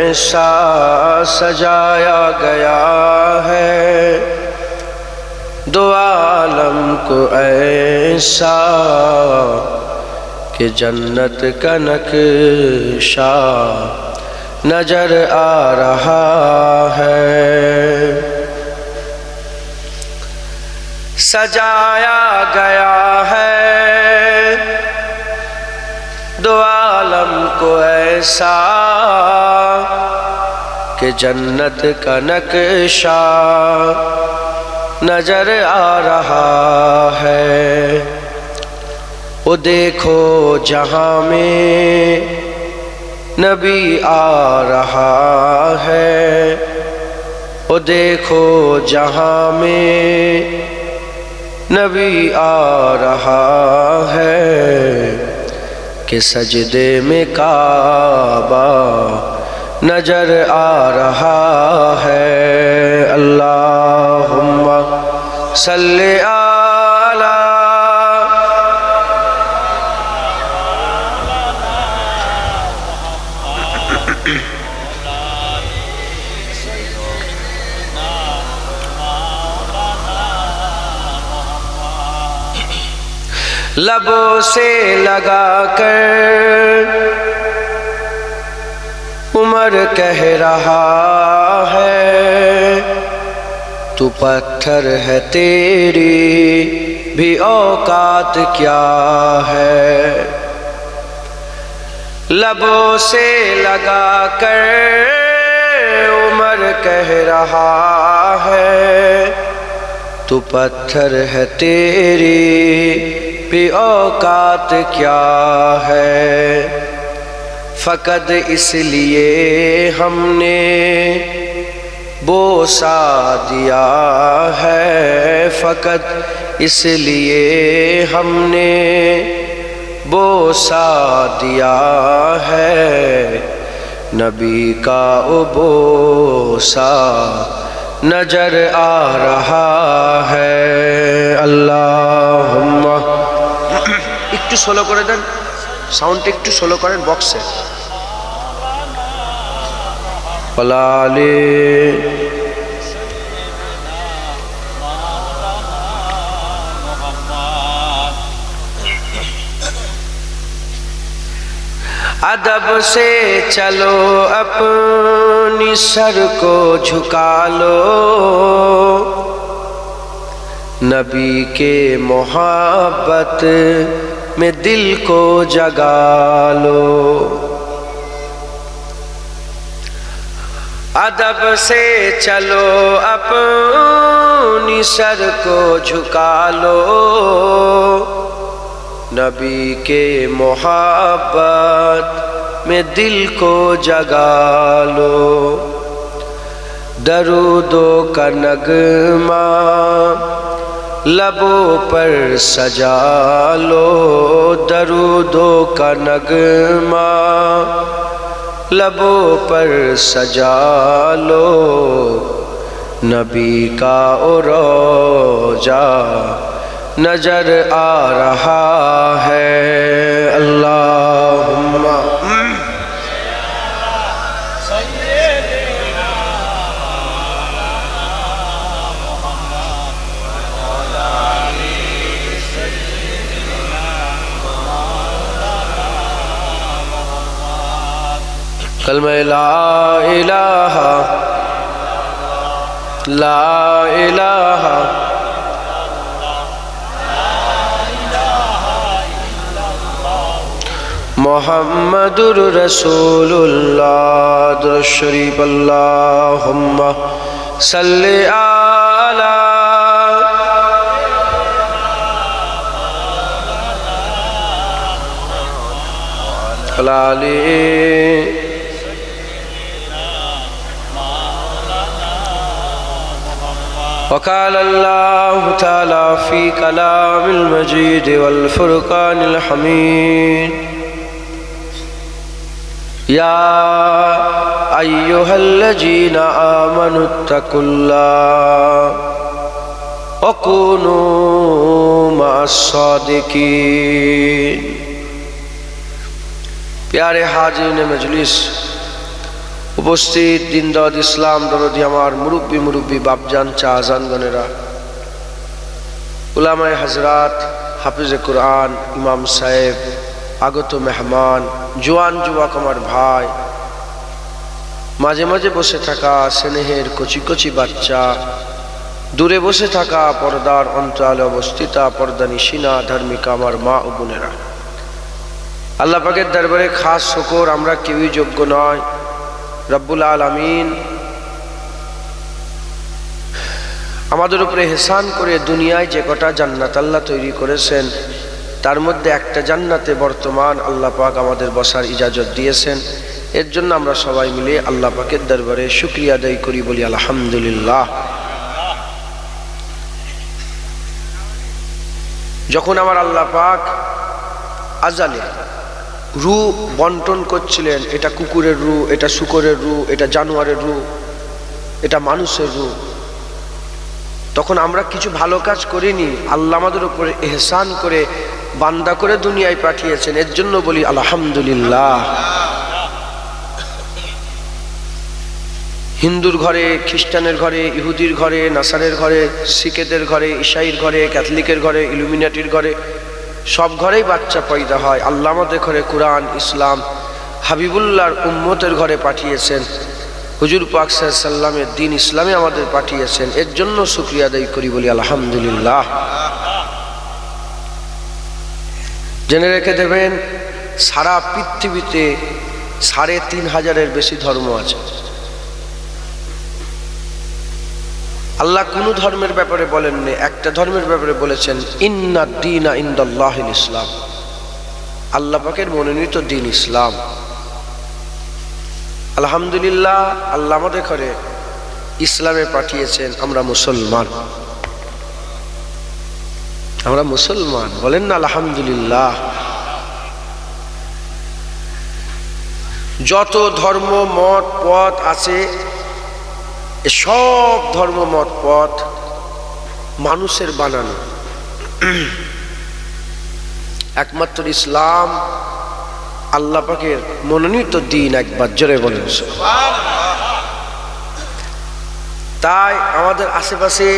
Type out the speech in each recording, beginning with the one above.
ایسا سجایا گیا ہے، دو عالم کو ایسا کہ جنت کا نقشہ نظر آ رہا ہے۔ سجایا گیا ہے دو عالم کو ایسا کہ جنت کا نقشہ نظر آ رہا ہے۔ وہ دیکھو جہاں میں نبی آ رہا ہے، وہ دیکھو جہاں میں نبی آ رہا ہے کہ سجدے میں کعبہ نظر آ رہا ہے۔ اللہم صلی علی لبوں سے لگا کر عمر کہہ رہا ہے، تو پتھر ہے تیری بھی اوقات کیا ہے۔ لبوں سے لگا کر عمر کہہ رہا ہے، تو پتھر ہے تیری بھی اوقات کیا ہے۔ فقط اس لیے ہم نے بوسہ دیا ہے، فقط اس لیے ہم نے بوسہ دیا ہے، نبی کا بوسہ نظر آ رہا ہے۔ اللہم একটু সোলো করে দেন, সাউন্ডটা একটু সোলো করেন বক্সে। ادب سے چلو اپنی سر کو جھکا لو، نبی کے محبت میں دل کو جگا لو۔ ادب سے چلو اپنی سر کو جھکا لو، نبی کے محبت میں دل کو جگا لو۔ درودوں کا نغمہ لبوں پر سجا لو، درودوں کا نغمہ لبوں پر سجا لو، نبی کا روضہ نظر آ رہا ہے۔ اللہم کلمہ لا الہ لا الہ محمد رسول اللہ۔ درود شریف اللہم صلی علی وقال اللہ تعالی فی کلام المجید والفرقان الحمید یا ایہا الذین آمنوا اتقوا اللہ وکونوا مع الصادقین۔ پیارے حاضرین مجلس، উপস্থিত দিনদাদ ইসলাম দরদি আমার মুরব্বী বাপজান চাজানগণেরা, উলামায়ে হযরত, হাফিজে কুরআন, ইমাম সাহেব, আগত মেহমান, জোয়ান যুবক আমার ভাই, মাঝে মাঝে বসে থাকা স্নেহের কচি কচি বাচ্চা, দূরে বসে থাকা পর্দার অন্তরালে অবস্থিতা পর্দানিশিনা ধার্মিকা আমার মা ও বোনেরা, আল্লাহ পাকের দরবারে খাস শুকর, আমরা কেউই যোগ্য নয়। রব্বুল আলামিন আমাদের উপরে ইহসান করে দুনিয়ায় যে কটা জান্নাত আল্লাহ তৈরি করেছেন, তার মধ্যে একটা জান্নাতে বর্তমান আল্লাহ পাক আমাদের বসার ইজাজত দিয়েছেন। এর জন্য আমরা সবাই মিলে আল্লাহ পাকের দরবারে শুকরিয়া আদায় করি, বলি আলহামদুলিল্লাহ। যখন আমার আল্লাহ পাক আজালে রু বন্টন করছিলেন, এটা কুকুরের রু, এটা শুকরের রু, এটা জানোয়ারের রু, এটা মানুষের রু, তখন আমরা কিছু ভালো কাজ করিনি, আল্লাহ আমাদের উপরে ইহসান করে বান্দা করে দুনিয়ায় পাঠিয়েছেন। এর জন্য বলি আলহামদুলিল্লাহ। হিন্দুর ঘরে, খ্রিস্টানের ঘরে, ইহুদির ঘরে, নাসারের ঘরে, শিখেদের ঘরে, ঈসাইর ঘরে, ক্যাথলিকের ঘরে, ইলুমিনাটির ঘরে, সব ঘরেই বাচ্চা পয়দা হয়। আল্লাহ আমাদের ঘরে কুরআন, ইসলাম, হাবিবুল্লাহর উম্মতের ঘরে পাঠিয়েছেন, হুজুর পাক সাল্লাল্লাহু আলাইহি ওয়াসাল্লামের দ্বীন ইসলামে আমাদের পাঠিয়েছেন। এর জন্য শুকরিয়া আদায় করি, বলি আলহামদুলিল্লাহ। জেনে রেখে দেবেন, সারা পৃথিবীতে ৩,৫০০-এর বেশি ধর্ম আছে। আল্লাহ কোন ধর্মের ব্যাপারে বলেননি, একটা ধর্মের ব্যাপারে বলেছেন, ইন্নাদ দীনা ইনদাল্লাহিল ইসলাম, আল্লাহ পাকের মনোনীত দ্বীন ইসলাম। আলহামদুলিল্লাহ, আল্লাহ আমাদের ঘরে ইসলামে পাঠিয়েছেন, আমরা মুসলমান, আমরা মুসলমান, বলেন না আলহামদুলিল্লাহ। যত ধর্ম মত পথ আছে, সব ধর্ম মত পথ মানুষের বানানো, একমাত্র ইসলাম আল্লাহ পাকের মনোনীত দ্বীন। একবার জোরে বলেন সুবহানাল্লাহ। তাই আমাদের আশেপাশে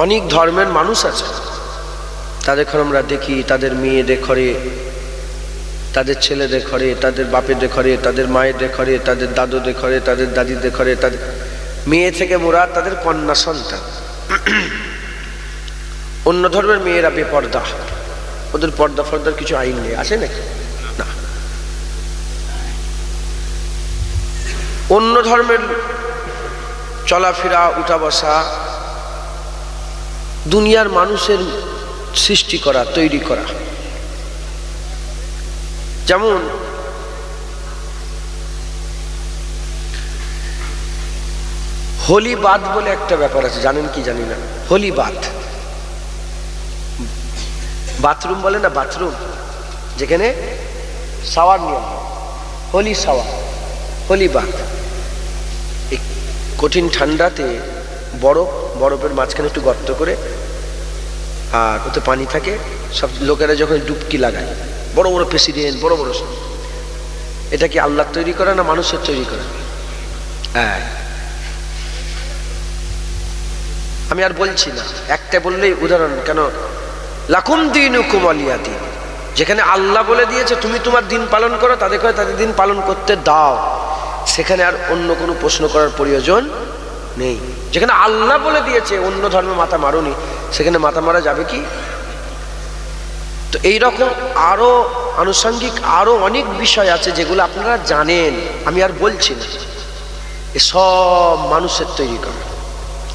অনেক ধর্মের মানুষ আছে, তাদের আমরা দেখি, তাদের মেয়েদের ঘরে, তাদের ছেলেদের ঘরে, তাদের বাপেদের ঘরে, তাদের মায়েদের ঘরে, তাদের দাদুদের ঘরে, তাদের দাদিদের ঘরে, তাদের মেয়ে থেকে মুরাদ তাদের কন্যা সন্তান। অন্য ধর্মের মেয়েরা বেপর্দা, ওদের পর্দা ফর্দার কিছু আইন নেই, আছে নাকি? না। অন্য ধর্মের চলাফেরা, উঠা বসা দুনিয়ার মানুষের সৃষ্টি করা, তৈরি করা। যেমন হোলি বাথ বলে একটা ব্যাপার আছে, জানেন কি জানি না? হোলি বাথ, বাথরুম বলে না, বাথরুম যেখানে শাওয়ার নিয়ম, হোলি শাওয়ার, হোলি বাথ। এই কঠিন ঠান্ডাতে বরফের মাঝখানে একটু গর্ত করে, আর ওতে পানি থাকে, সব লোকেরা যখন ডুবকি লাগায়, বড় বড় প্রেসিডেন্ট, বড় বড় সব, এটা কি আল্লাহর তৈরি করা না মানুষের তৈরি করা? হ্যাঁ, আমি আর বলছি না, একটা বললেই উদাহরণ, কেন লাকুম দীনুকুম ওয়ালিয়া দীন, যেখানে আল্লাহ বলে দিয়েছে তুমি তোমার দিন পালন করো, তাদের তাদের দিন পালন করতে দাও, সেখানে আর অন্য কোনো প্রশ্ন করার প্রয়োজন নেই। যেখানে আল্লাহ বলে দিয়েছে অন্য ধর্মে মাথা মারুনি, সেখানে মাথা মারা যাবে কি? তো এইরকম আরো আনুষঙ্গিক আরো অনেক বিষয় আছে যেগুলো আপনারা জানেন, আমি আর বলছি না। এসব মানুষের তৈরি করা।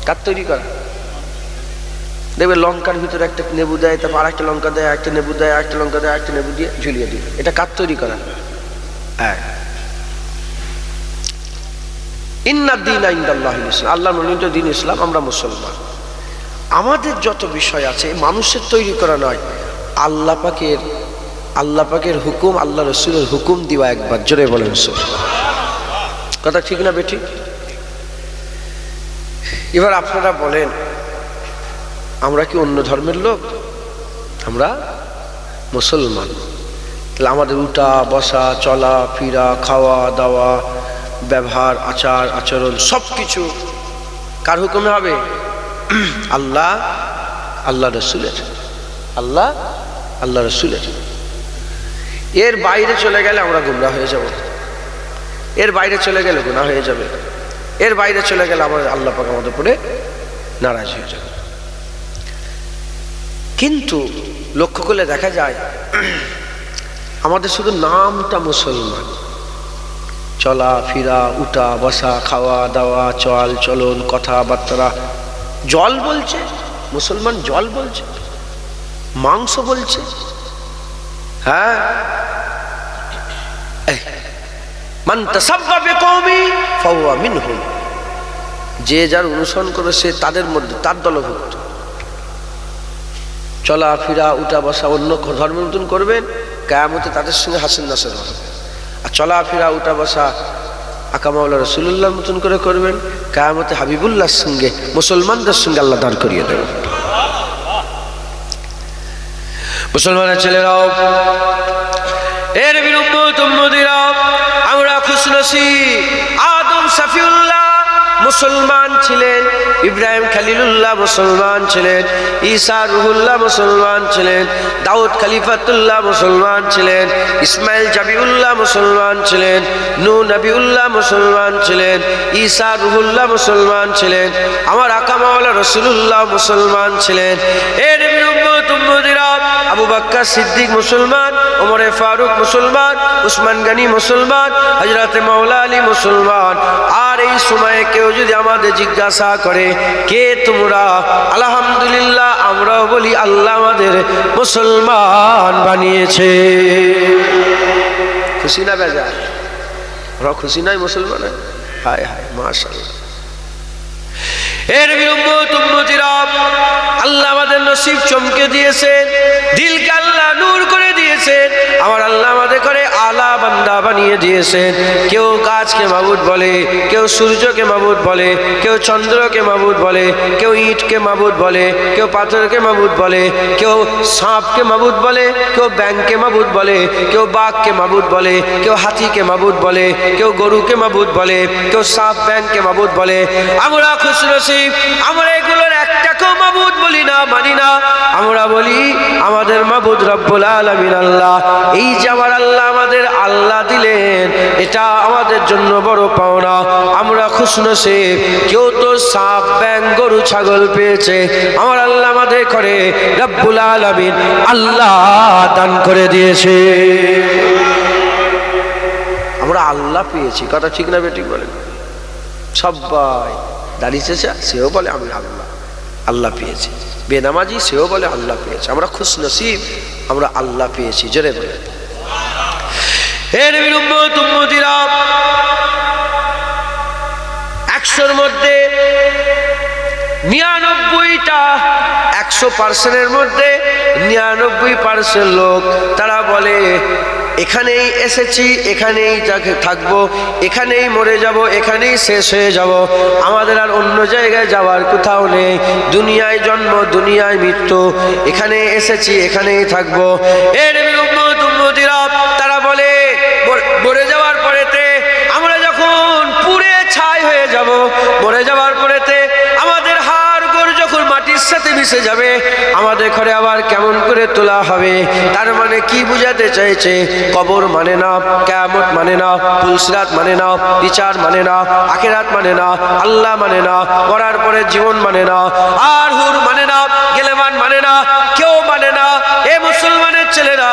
কার তৈরি করা? দেখবে লঙ্কার ভিতরে একটা নেবু দেয়, তারপর আরেকটা লঙ্কা দেয়, একটা নেবু দেয়, আরেকটা লঙ্কা দেয়, একটা নেবু দিয়ে ঝুলিয়ে দিয়ে, এটা কার তৈরি করা? হ্যাঁ, ইন্নাদ দীনা ইনদাল্লাহিল ইসলাম, আল্লাহ মনোনীত দ্বীন ইসলাম, আমরা মুসলমান। আমাদের যত বিষয় আছে মানুষের তৈরি করা নয়, আল্লাহ পাকের হুকুম, আল্লাহ রসুলের হুকুম দিবা। একবার জোরে বলেন সুবহানাল্লাহ। কথা ঠিক না বেঠিক? এবার আপনারা বলেন, আমরা কি অন্য ধর্মের লোক? আমরা মুসলমান। তাহলে আমাদের উঠা বসা চলা ফিরা খাওয়া দাওয়া ব্যবহার আচার আচরণ সব কিছু কার হুকুমে হবে? আল্লাহ আল্লাহ রসুলের, আল্লাহ আল্লাহ রসুলের। এর বাইরে চলে গেলে আমরা গুমরা হয়ে যাব, এর বাইরে চলে গেলে গুনাহ হয়ে যাবে, এর বাইরে চলে গেলে আমাদের আল্লাহ পাক আমাদের উপরে নারাজ হয়ে যাবে। কিন্তু লক্ষ্য করলে দেখা যায় আমাদের শুধু নামটা মুসলমান, চলা ফিরা উঠা বসা খাওয়া দাওয়া চল চলন কথাবার্তা, জল বলছে মুসলমান, জল বলছে, মাংস বলছে, হ্যাঁ মান তাসাব্বা বিকওমি ফাহুয়া মিনহুম, যে যার অনুসরণ করে সে তাদের মধ্যে, তার দলভুক্ত। চলা ফিরা উঠা বসা অন্য ধর্মের মতন করবেন, কিয়ামতে তাদের সঙ্গে হাসিন নাসর হবে। আর চলা ফিরা উঠা বসা আকা মাওলা রাসূলুল্লাহর মতন করে করবেন, কিয়ামতে হাবিবুল্লাহর সঙ্গে মুসলমানদের সঙ্গে আল্লাহ দাঁড় করিয়ে দেবেন। মুসলমানের ছেলেরাও, এর উম্মতিরাও, আমরা খুশনসিব। আদম সফিউল্লাহ মুসলমান ছিলেন, ইব্রাহিম খলিলুল্লাহ মুসলমান ছিলেন, ঈসা রুহুল্লাহ মুসলমান ছিলেন, দাউদ খলিফাতুল্লাহ মুসলমান ছিলেন, ইসমাইল জাবিউল্লাহ মুসলমান ছিলেন, নূহ নবিউল্লাহ মুসলমান ছিলেন, ঈসা রুহুল্লাহ মুসলমান ছিলেন, আমার আকা মাওলা রাসূলুল্লাহ মুসলমান ছিলেন। এর উম্মতিরা, আবু বকর সিদ্দিক মুসলমান, ওমরে ফারুক মুসলমান, উসমান গনি মুসলমান, হযরত মাওলা আলী মুসলমান। আর এই সময়ে কেউ যদি আমাদের জিজ্ঞাসা করে কে তোমরা, আলহামদুলিল্লাহ আমরাও বলি আল্লাহ আমাদের মুসলমান বানিয়েছে। খুশি না বেজার? ওরা খুশি নাই মুসলমান? হায় হায় মাশাআল্লাহ। এর উম্মতিরা, আল্লাহ আমাদের নসিব চমকে দিয়েছেন, দিলকে আল্লাহ নূর করে দিয়েছেন, আমার আল্লাহ আমাদের করে আলা বান্দা বানিয়ে দিয়েছেন। কেউ গাছকে মাবুদ বলে, কেউ সূর্যকে মাবুদ বলে, কেউ চন্দ্রকে মাবুদ বলে, কেউ ইটকে মাবুদ বলে, কেউ পাথরকে মাবুদ বলে, কেউ সাপকে মাবুদ বলে, কেউ ব্যাঙকে মাবুদ বলে, কেউ বাঘকে মাবুদ বলে, কেউ হাতিকে মাবুদ বলে, কেউ গরুকে মাবুদ বলে, কেউ সাপ ব্যাঙকে মাবুদ বলে। আমরা খুশনসিব, আমরা এগুলোর একটাকেও মাবুদ বলি না, মানি না। আমরা বলি আমাদের মাবুদ রব্বুল আলামিন আল্লাহ। এই যে আমার আল্লাহ আমাদের আল্লাহ দিলেন, এটা আমাদের জন্য বড় পাওনা। আমরা খুশনসিব। কেউ তো সাপ ব্যাঙ গরু ছাগল পেয়েছে, আমার আল্লাহ আমাদের করে রব্বুল আলামিন আল্লাহ দান করে দিয়েছে। আমরা আল্লাহ পেয়েছি, কথা ঠিক না বেঠিক বলেন? সবাই দাঁড়িয়েছে, সেও বলে আমি আল্লাহ আল্লাহ পেয়েছি, বেনামাজি সেও বলে আল্লাহ পেয়েছে। আমরা খুশনসিব, আমরা আল্লাহ পেয়েছি, জোরে বলে। এর উম্মতিরা, 100-র মধ্যে 99টা, 100%-এর মধ্যে 99% লোক তারা বলে এখানেই এসেছি, এখানেই থাকবো, এখানেই মরে যাব, এখানেই শেষ হয়ে যাব, আমাদের আর অন্য জায়গায় যাওয়ার কোথাও নেই। দুনিয়ায় জন্ম, দুনিয়ায় মৃত্যু, এখানে এসেছি, এখানেই থাকবো। এর উম্মতিরা, তারা বলে মরে যাওয়ার পরেতে আমরা যখন পুড়ে ছাই হয়ে যাব, মরে যাওয়ার পরেতে আমাদের হাড় গোড় যখন মাটির সাথে মিশে যাবে, আমাদের ঘরে আবার কেমন করে তোলা হবে। তার মানে কি বুঝাতে চাইছে? কবর মানে না, কিয়ামত মানে না, পুলসিরাত মানে না, বিচার মানে না, আখিরাত মানে না, আল্লাহ মানে না, মরার পরে জীবন মানে না, আর হুর মানে না, গেলেমান মানে না, কেউ মানে না। এ মুসলমানের ছেলেরা,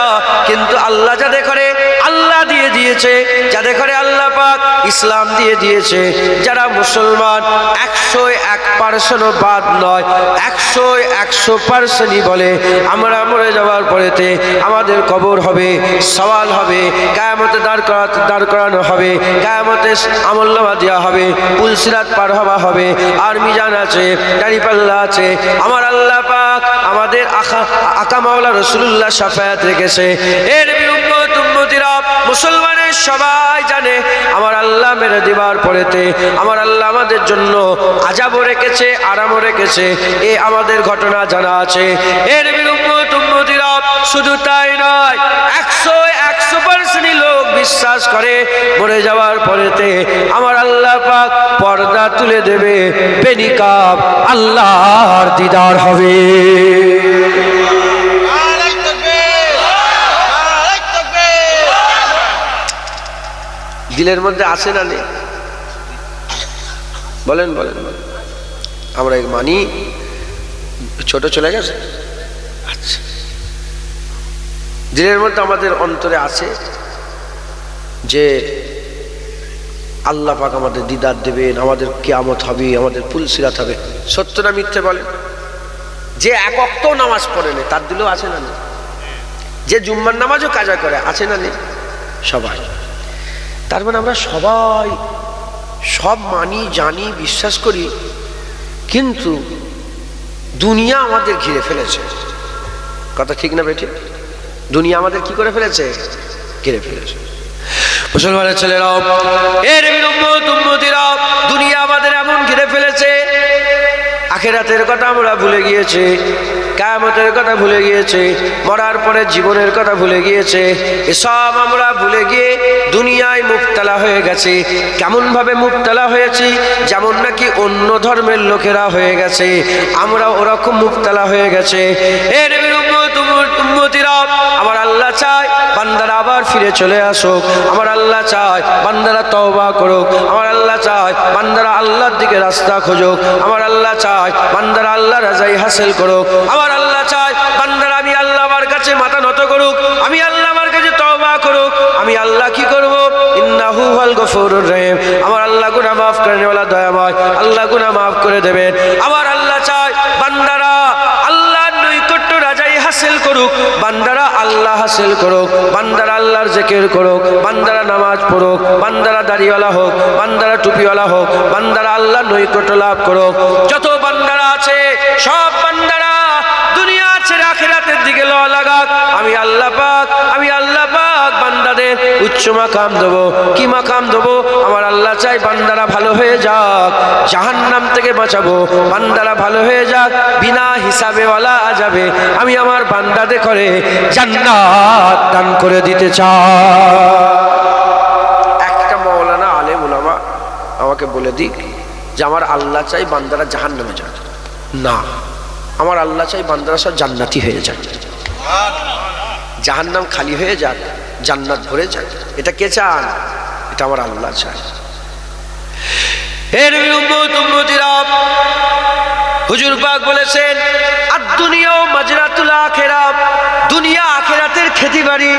কিন্তু আল্লাহ যাদের ঘরে আল্লাহ দিয়ে দিয়েছে, যাদের ঘরে আল্লাহ পাক ইসলাম দিয়ে দিয়েছে, যারা মুসলমান 101% বাদ নয়, 100% বলে আমরা মরে যাওয়ার পরেতে আমাদের কবর হবে, সওয়াল হবে, কিয়ামতে দাঁড় করানো হবে, কিয়ামতে আমলনামা দেওয়া হবে, পুলসিরাত পার হওয়া হবে, আর মিজান আছে, দাঁড়িপাল্লা আছে। আমার আল্লাহ পাক আমাদের আকা মাওলা রাসূলুল্লাহ শাফায়াত রেখেছে। এর উম্মতিরা, মুসলমানের সবাই জানে আমার আল্লাহ মেরে দেওয়ার পরেতে আমার আল্লাহ আমাদের জন্য আযাবও রেখেছে, আরামও রেখেছে, এ আমাদের ঘটনা জানা আছে। এর উম্মতিরা, শুধু তাই নয়, 101 বিশ্বাস করে মরে যাওয়ার পরেতে আমার আল্লাহ পাক পর্দা তুলে দেবে, বেনিকাব আল্লাহর দিদার হবে। দিলের মধ্যে আছে না নেই? বলেন বলেন। আমরা মানি ছোট চলে গেছে। আচ্ছা, দিলের মধ্যে আমাদের অন্তরে আছে যে আল্লাহ পাক আমাদের দিদার দেবেন, আমাদের কিয়ামত হবে, আমাদের পুলসিরাত হবে। সত্য না মিথ্যে বলেন? যে এক ওয়াক্ত নামাজ পড়ে না তার দিলেও আছে না নেই? যে জুম্মার নামাজও কাজা করে আছে না নেই? সবাই। তার মানে আমরা সবাই সব মানি, জানি, বিশ্বাস করি, কিন্তু দুনিয়া আমাদের ঘিরে ফেলেছে। কথা ঠিক না বেঠিক? দুনিয়া আমাদের কি করে ফেলেছে? ঘিরে ফেলেছে। মুসলমানের ছেলেরাও, এর উম্মতিরা, দুনিয়া আমাদের এমন ঘিরে ফেলেছে, আখিরাতের কথা আমরা ভুলে গিয়েছে, কিয়ামতের কথা ভুলে গিয়েছে, মরার পরে জীবনের কথা ভুলে গিয়েছে। এসব আমরা ভুলে গিয়ে দুনিয়ায় মুবতালা হয়ে গেছে। কেমন ভাবে মুবতালা হয়েছি? যেমন নাকি অন্য ধর্মের লোকেরা হয়ে গেছে, আমরা ওরকম মুবতালা হয়ে গেছে। এর উম্মতিরা, আমার আল্লাহ চায় বান্দারা আবার ফিরে চলে আসুক। আমার আল্লাহ চায় বান্দারা তওবা করুক। আমার আল্লাহ চায় বান্দারা আল্লাহর দিকে রাস্তা খুঁজুক। আমার আল্লাহ চায় বান্দারা আল্লাহর রাজাই হাসিল করুক। আমার আল্লাহ চায় বান্দারা আমি আল্লাহ আমার কাছে মাথা নত করুক, আমি আল্লাহ আমার কাছে তওবা করুক। আমি আল্লাহ কি করব? ইন্নাহু হুয়াল গফুরুর রহিম। আমার আল্লাহ গুনাহ মাফ করেনেওয়ালা দয়াময়, আল্লাহ গুনাহ মাফ করে দেবেন। আমার আল্লাহ চায় বান্দারা আল্লাহর নৈকট্য রাজাই হাসিল করুক, বান্দারা আল্লাহ হাসিল করুক, বান্দারা আল্লাহর জিকির করুক, বান্দারা নামাজ পড়ুক, বান্দারা দাড়িওয়ালা হোক, বান্দারা টুপিওয়ালা হোক, বান্দারা আল্লাহর নৈকট্য লাভ করুক। যত বান্দারা আছে সব বান্দারা দুনিয়া ছেড়ে আখিরাতের দিকে লওয়া লাগাক। আমি আল্লাহ পাক বান্দাদের উচ্চ মাকাম দেব। কি মাকাম দেব? আমার আল্লাহ চাই বান্দারা ভালো হয়ে যাক, জাহান্নাম থেকে বাঁচাবো, বান্দারা ভালো হয়ে যাক, বিনা হিসাবে ওয়ালা যাবে। আমি আমার বান্দাদের করে জান্নাত দান করে দিতে চাই। একটা মাওলানা আলেম উলামা আমাকে বলে দিক যে আমার আল্লাহ চাই বান্দারা জাহান্নামে যাক না, আমার আল্লাহ চাই বান্দারা সব জান্নাতি হয়ে যাক, জাহান্নাম খালি হয়ে যাক, জান্নাত ভরে যাক। এটা কে চান? এটা আমার আল্লাহ চাই। এর উম্মতিরা, হুজুর পাক বলেছেন আদ-দুনিয়া মাজরাতুল আখিরাহ, দুনিয়া আখিরাতের খেতিবাড়ি।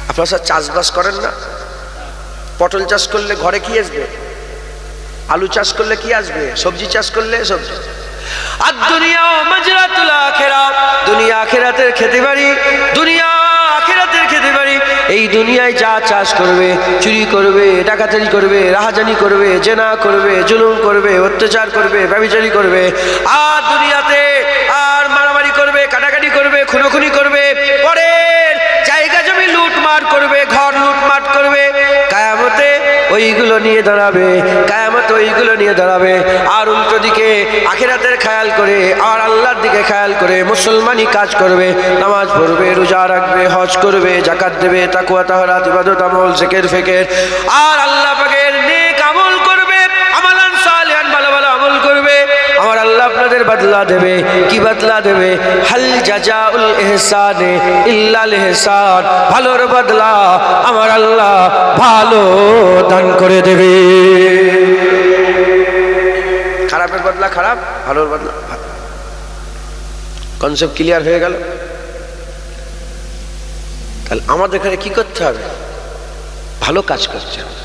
আপনারা সব চাষবাস করেন না? পটল চাষ করলে ঘরে কি আসবে? আলু চাষ করলে কি আসবে? সবজি চাষ করলে সবজি। আদ-দুনিয়া মাজরাতুল আখিরাহ, দুনিয়া আখিরাতের খেতিবাড়ি, দুনিয়া আখিরাতের খেতিবাড়ি। এই দুনিয়ায় যা চাষ করবে, চুরি করবে, ডাকাতি করবে, রাহাজানি করবে, জেনা করবে, জুলুম করবে, অত্যাচার করবে, ব্যভিচারী করবে, আর দুনিয়াতে আর মারামারি করবে, কাটাকাটি করবে, খুনোখুনি করবে, পরের জায়গা জমি লুটমার করবে, ঘর লুটমাট করবে, কিয়ামতে ওইগুলো নিয়ে দাঁড়াবে, কিয়ামতে ওইগুলো নিয়ে দাঁড়াবে। আর উল্টো দিকে আখিরাতের খেয়াল করে আর আল্লাহর দিকে খেয়াল করে মুসলমানি কাজ করবে, নামাজ পড়বে, রোজা রাখবে, হজ করবে, যাকাত দেবে, তাকওয়া তাহরাত ইবাদত আমল জিকির ফিকির আর আল্লাহ পাকের নেক আমল করবে, আমালান সালিহান ভালো ভালো আমল করবে। আমার আল্লাহ আপনাদের বদলা দেবে। কি বদলা দেবে? হাল জাযাউল ইহসানে ইল্লাল ইহসান, ভালোর বদলা আমার আল্লাহ ভালো দান করে দেবে। খারাপের বদলা খারাপ, ভালোর বদলা ভালো। কনসেপ্ট ক্লিয়ার হয়ে গেল? তাহলে আমাদের এখানে কি করতে হবে? ভালো কাজ করতে হবে।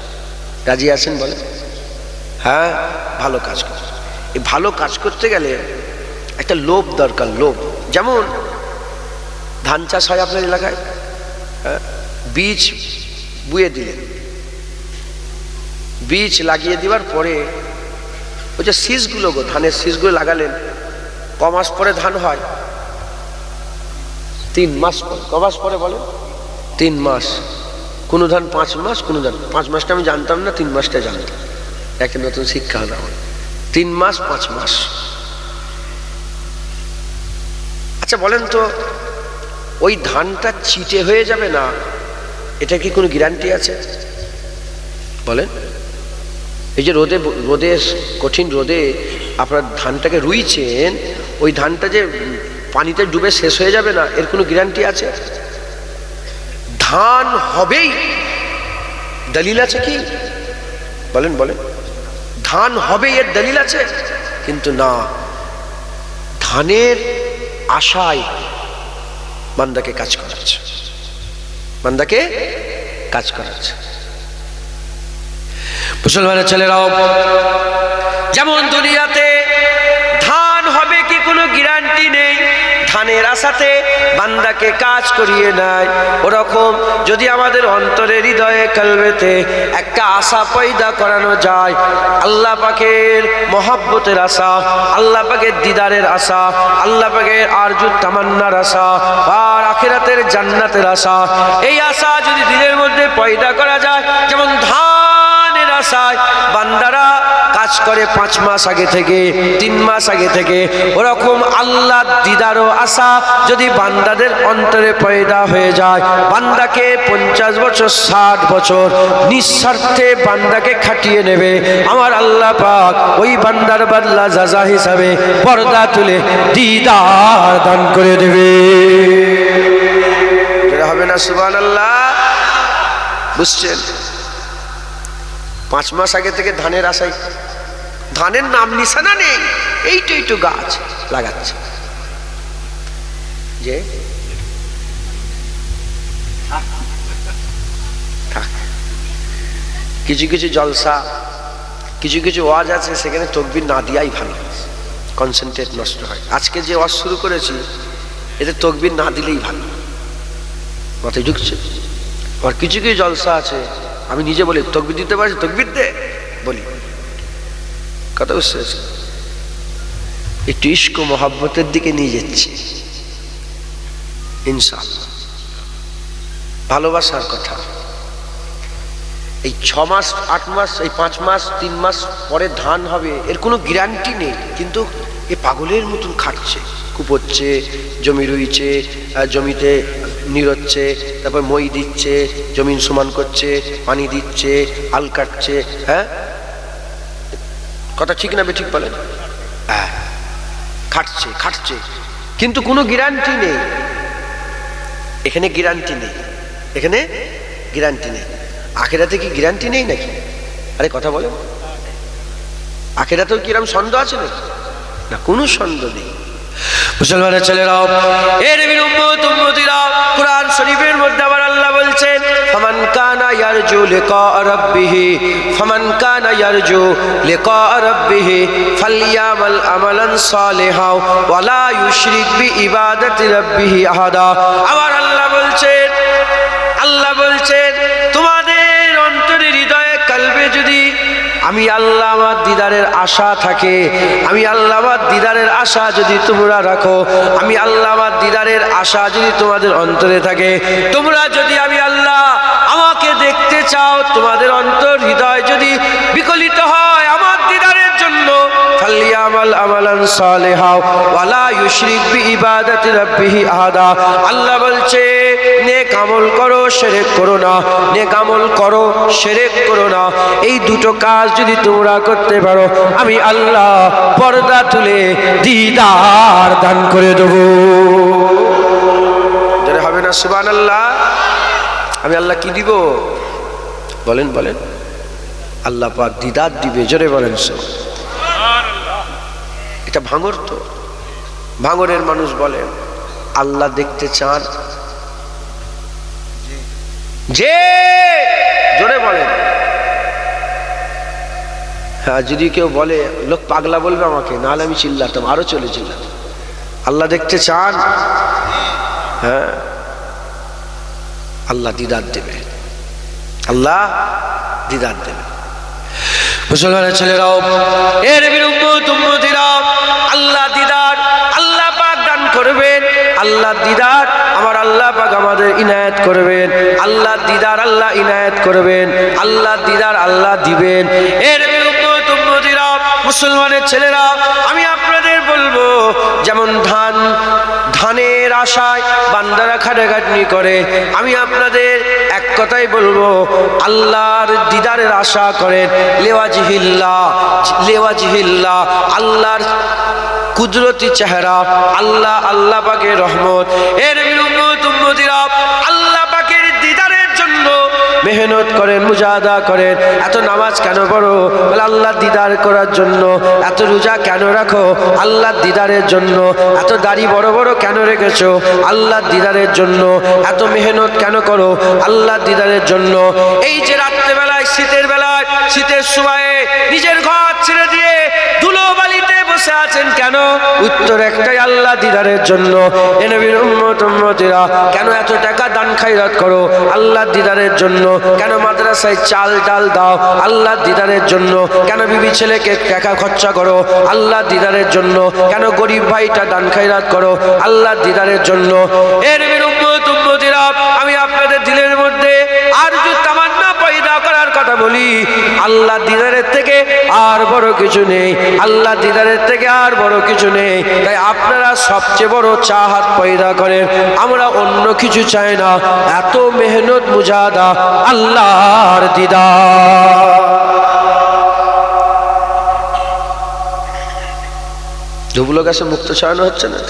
রাজি আছেন বলে? হ্যাঁ, ভালো কাজ করতে। এই ভালো কাজ করতে গেলে একটা লোভ দরকার, লোভ। যেমন ধান চাষ হয় আপনার এলাকায়, বীজ বুয়ে দিলেন, বীজ লাগিয়ে দেওয়ার পরে ওই যে শীষগুলো, ধানের শীষগুলো লাগালেন, ক মাস পরে ধান হয়? 3 মাস পরে। ক মাস পরে বলেন? 3 মাস। কোনো ধান 5 মাস, কোনো ধান 5 মাসটা আমি জানতাম না, 3 মাসটা জানতাম, একটা নতুন শিক্ষা হলো আমার। 3 মাস 5 মাস। আচ্ছা বলেন তো, ওই ধানটা চিটে হয়ে যাবে না, এটা কি কোনো গ্যারান্টি আছে বলেন? এই যে রোদে কঠিন রোদে আপনার ধানটাকে রুইছেন, ওই ধানটা যে পানিতে ডুবে শেষ হয়ে যাবে না, এর কোনো গ্যারান্টি আছে? ধান হবেই, দলিল আছে কি বলেন? বলেন, ধান হবে এর দলিল আছে? কিন্তু না, ধানের আশায় বান্দাকে কাজ করাচ্ছে, বান্দাকে কাজ করাচ্ছে। মুসলমানের ছেলেরাও যেমন দুনিয়াতে ধান হবে কি কোনো গ্যারান্টি নেই, ধানের আশাতে বান্দাকে কাজ করিয়ে নেয়, ওরকম যদি আমাদের অন্তরে হৃদয়ে কলবেতে একটা আশা পয়দা করানো যায়, আল্লাহ পাকের মহব্বতের আশা, আল্লাহ পাকের দিদারের আশা, আল্লাহ পাকের আরজু তামান্নার আশা, আর আখিরাতের জান্নাতের আশা, এই আশা যদি দিলের মধ্যে পয়দা করা যায়, যেমন ধানের আশায় বান্দারা কাজ করে 5 মাস আগে থেকে, 3 মাস আগে থেকে, ওরকম আল্লাহ দিদারও আশা যদি বান্দাদের অন্তরে পয়দা হয়ে যায়, বান্দাকে 50 বছর 60 বছর নিঃস্বার্থে বান্দাকে খাটিয়ে নেবে, আমার আল্লাহ পাক ওই বান্দার বদলা জাযা হিসাবে পর্দা তুলে দিদার দান করে দেবে। যেটা হবে না সুবহানাল্লাহ, বুঝছেন? 5 মাস আগে থেকে ধানের আশায়, ধানের নাম নিশানা নেই, এইটু গাছ লাগাচ্ছে, যে কিছু কিছু জলসা, কিছু কিছু ওয়াজ আছে, সেখানে তকবির না দিয়াই ভালো, কনসেন্ট্রেট নষ্ট হয়। আজকে যে ওয়াজ শুরু করেছি এতে তকবির না দিলেই ভালো, মাথায় ঢুকছে। আর কিছু কিছু জলসা আছে আমি নিজে বলি, তকবির দিতে পারছি, তকবির দে বলি, কথা বুঝতে, একটু ইশক মোহাব্বতের দিকে নিয়ে যাচ্ছে ইনশাআল্লাহ, ভালোবাসার কথা। এই 6 মাস 8 মাস, এই 5 মাস 3 মাস পরে ধান হবে এর কোনো গ্যারান্টি নেই, কিন্তু এ পাগলের মতন খাটছে, কুপোচ্ছে, জমি রুইছে, জমিতে নিরচ্ছে, তারপর মই দিচ্ছে, জমিন সমান করছে, পানি দিচ্ছে, আল কাটছে, হ্যাঁ কথা ঠিক না ঠিক বলেন? হ্যাঁ, খাটছে খাটছে, কিন্তু কোনো গ্যারান্টি নেই, এখানে গ্যারান্টি নেই, এখানে গ্যারান্টি নেই। আখিরাতে কি গ্যারান্টি নেই নাকি? আরে কথা বলেন, আখিরাতেও কিরম সন্দেহ আছে নাকি? না, কোনো সন্দেহ নেই। মুসলমানের ছেলেরাও, এর উম্মতিরা, কুরআন শরীফের মধ্যে আবার আল্লাহ বলছেন, ফামান কানা ইয়ারজু লিকা রাব্বিহি, ফামান কানা ইয়ারজু লিকা রাব্বিহি ফালইয়ামাল আমালান সালিহা ওয়া লা ইউশরিক বিইবাদাতি রাব্বিহি আহাদা। আবার আল্লাহ বলছেন তোমাদের অন্তরে হৃদয়ে কলবে যদি আমি আল্লাহ আমার দিদারের আশা থাকে, আমি আল্লাহ আমার দিদারের আশা যদি তোমরা রাখো, আমি আল্লাহ আমার দিদারের আশা যদি তোমাদের অন্তরে থাকে, তোমরা যদি আমি আল্লাহ আমাকে দেখতে চাও, তোমাদের অন্তর হৃদয় যদি বিকলিত হয় আমার দিদারের জন্য, ফালইয়ামাল আমালান সালিহা ওয়া লা ইউশরিক বিইবাদাতি রাব্বিহি আহাদা। আল্লাহ বলছে নেক আমল করো, শিরক করো না, নেক আমল করো, শিরক করো না, এই দুটো কাজ যদি তোমরা করতে পারো, আমি আল্লাহ পর্দা তুলে দিদার দান করে দেব। যারা হবে না সুবহানাল্লাহ, আমি আল্লাহ কি দিব বলেন? বলেন, আল্লাহ পাক দিদার দিবে, জোরে বলেন সুবহানাল্লাহ। এটা ভাঙর, তো ভাঙরের মানুষ বলেন আল্লাহ দেখতে চান, যে জোরে বলেন। হ্যাঁ, যদি কেউ বলে লোক পাগলা বলবে আমাকে, নাহলে আমি চিল্লাতাম, আরো চলে চিল্লাতাম। আল্লাহ দেখতে চান, হ্যাঁ, আল্লাহ দিদার দেবে, আল্লাহ দিদার দেবে। মুসলমানের ছেলেরাও, এর উম্মতিরা, আল্লাহ দিদার আল্লাহ পাক দান করবেন, আল্লাহ দিদার আমার আল্লাহ পাক আমাদের ইনায়েত করবেন, আল্লাহ দিদার আল্লাহ ইনায়েত করবেন, আল্লাহ দিদার আল্লাহ দিবেন। এর উম্মতিরা, মুসলমানের ছেলেরা, আমি আপনাদের বলবো, যেমন ধানের আশায় বান্দারা খাটাখাটনি করে। আমি আপনাদের এক কথাই বলবো, আল্লাহর দিদারের আশা করেন। লেওয়াজিহিল্লাহ, লেওয়াজিহিল্লাহ, আল্লাহর কুদরতি চেহারা, আল্লাহ, আল্লাহ পাকের রহমত। এর উম্মত উম্মতিরা আল্লাহ পাকের দিদারের জন্য মেহনত করেন, মুজাহাদা করেন। এত নামাজ কেন পড়ো? বলে আল্লাহ দিদার করার জন্য। এত রোজা কেন রাখো? আল্লাহ দিদারের জন্য। এত দাড়ি বড় বড় কেন রেখেছো? আল্লাহ দিদারের জন্য। এত মেহনত কেন করো? আল্লাহ দিদারের জন্য। এই যে রাত্রেবেলায়, শীতের বেলায়, শীতের সময়ে নিজের ঘর ছেড়ে দিয়ে ধুলো বালিতে বসে আছেন কেন? উত্তর একটাই, আল্লাহ দিদারের জন্য। এ নবীর উম্মত উম্মতিরা কেন এত টাকা দান খায়রাত করো? আল্লাহ দিদারের জন্য। কেন মাদ্রাসায় চাল ডাল দাও? আল্লাহ দিদারের জন্য। কেন বিবি ছেলেকে টাকা খরচা করো? আল্লাহ দিদারের জন্য। কেন গরিব ভাইটা দান খায়রাত করো? আল্লাহ দিদারের জন্য। এ নবীর উম্মত উম্মতিরা আমি আপনাদের দিলের মধ্যে আর যে তামান্না পয়দা করার কথা বলি, আল্লাহ দিদারের থেকে আর বড় কিছু নেই। আল্লাহ দিদারের থেকে আর বড় কিছু নেই। তাই আপনারা সবচেয়ে বড় চাহাত পয়দা করেন, আমরা অন্য কিছু চাই না। এত মেহনত মুজাহাদা আল্লাহর দিদার। ধুবুলো গাছে মুক্ত ছড়ানো হচ্ছে না,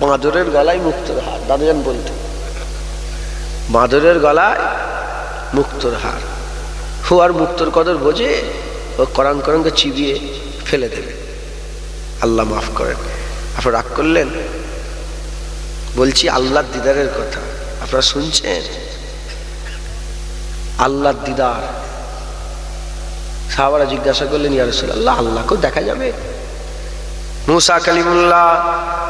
বাঁদরের গলায় মুক্তোর হার। দাদাজান বলতে, বাঁদরের গলায় মুক্তোর হার। ও আর মুক্তোর কদর বোঝে? ও কোরআন কোরআনকে চিবিয়ে ফেলে দেবে। আল্লাহ মাফ করেন। আপনারা রাগ করলেন? বলছি আল্লাহর দিদারের কথা, আপনারা শুনছেন? আল্লাহর দিদার। সাহাবারা জিজ্ঞাসা করলেন, ইয়া রাসূলুল্লাহ, আল্লাহকেও দেখা যাবে? মুসা কালিমুল্লাহ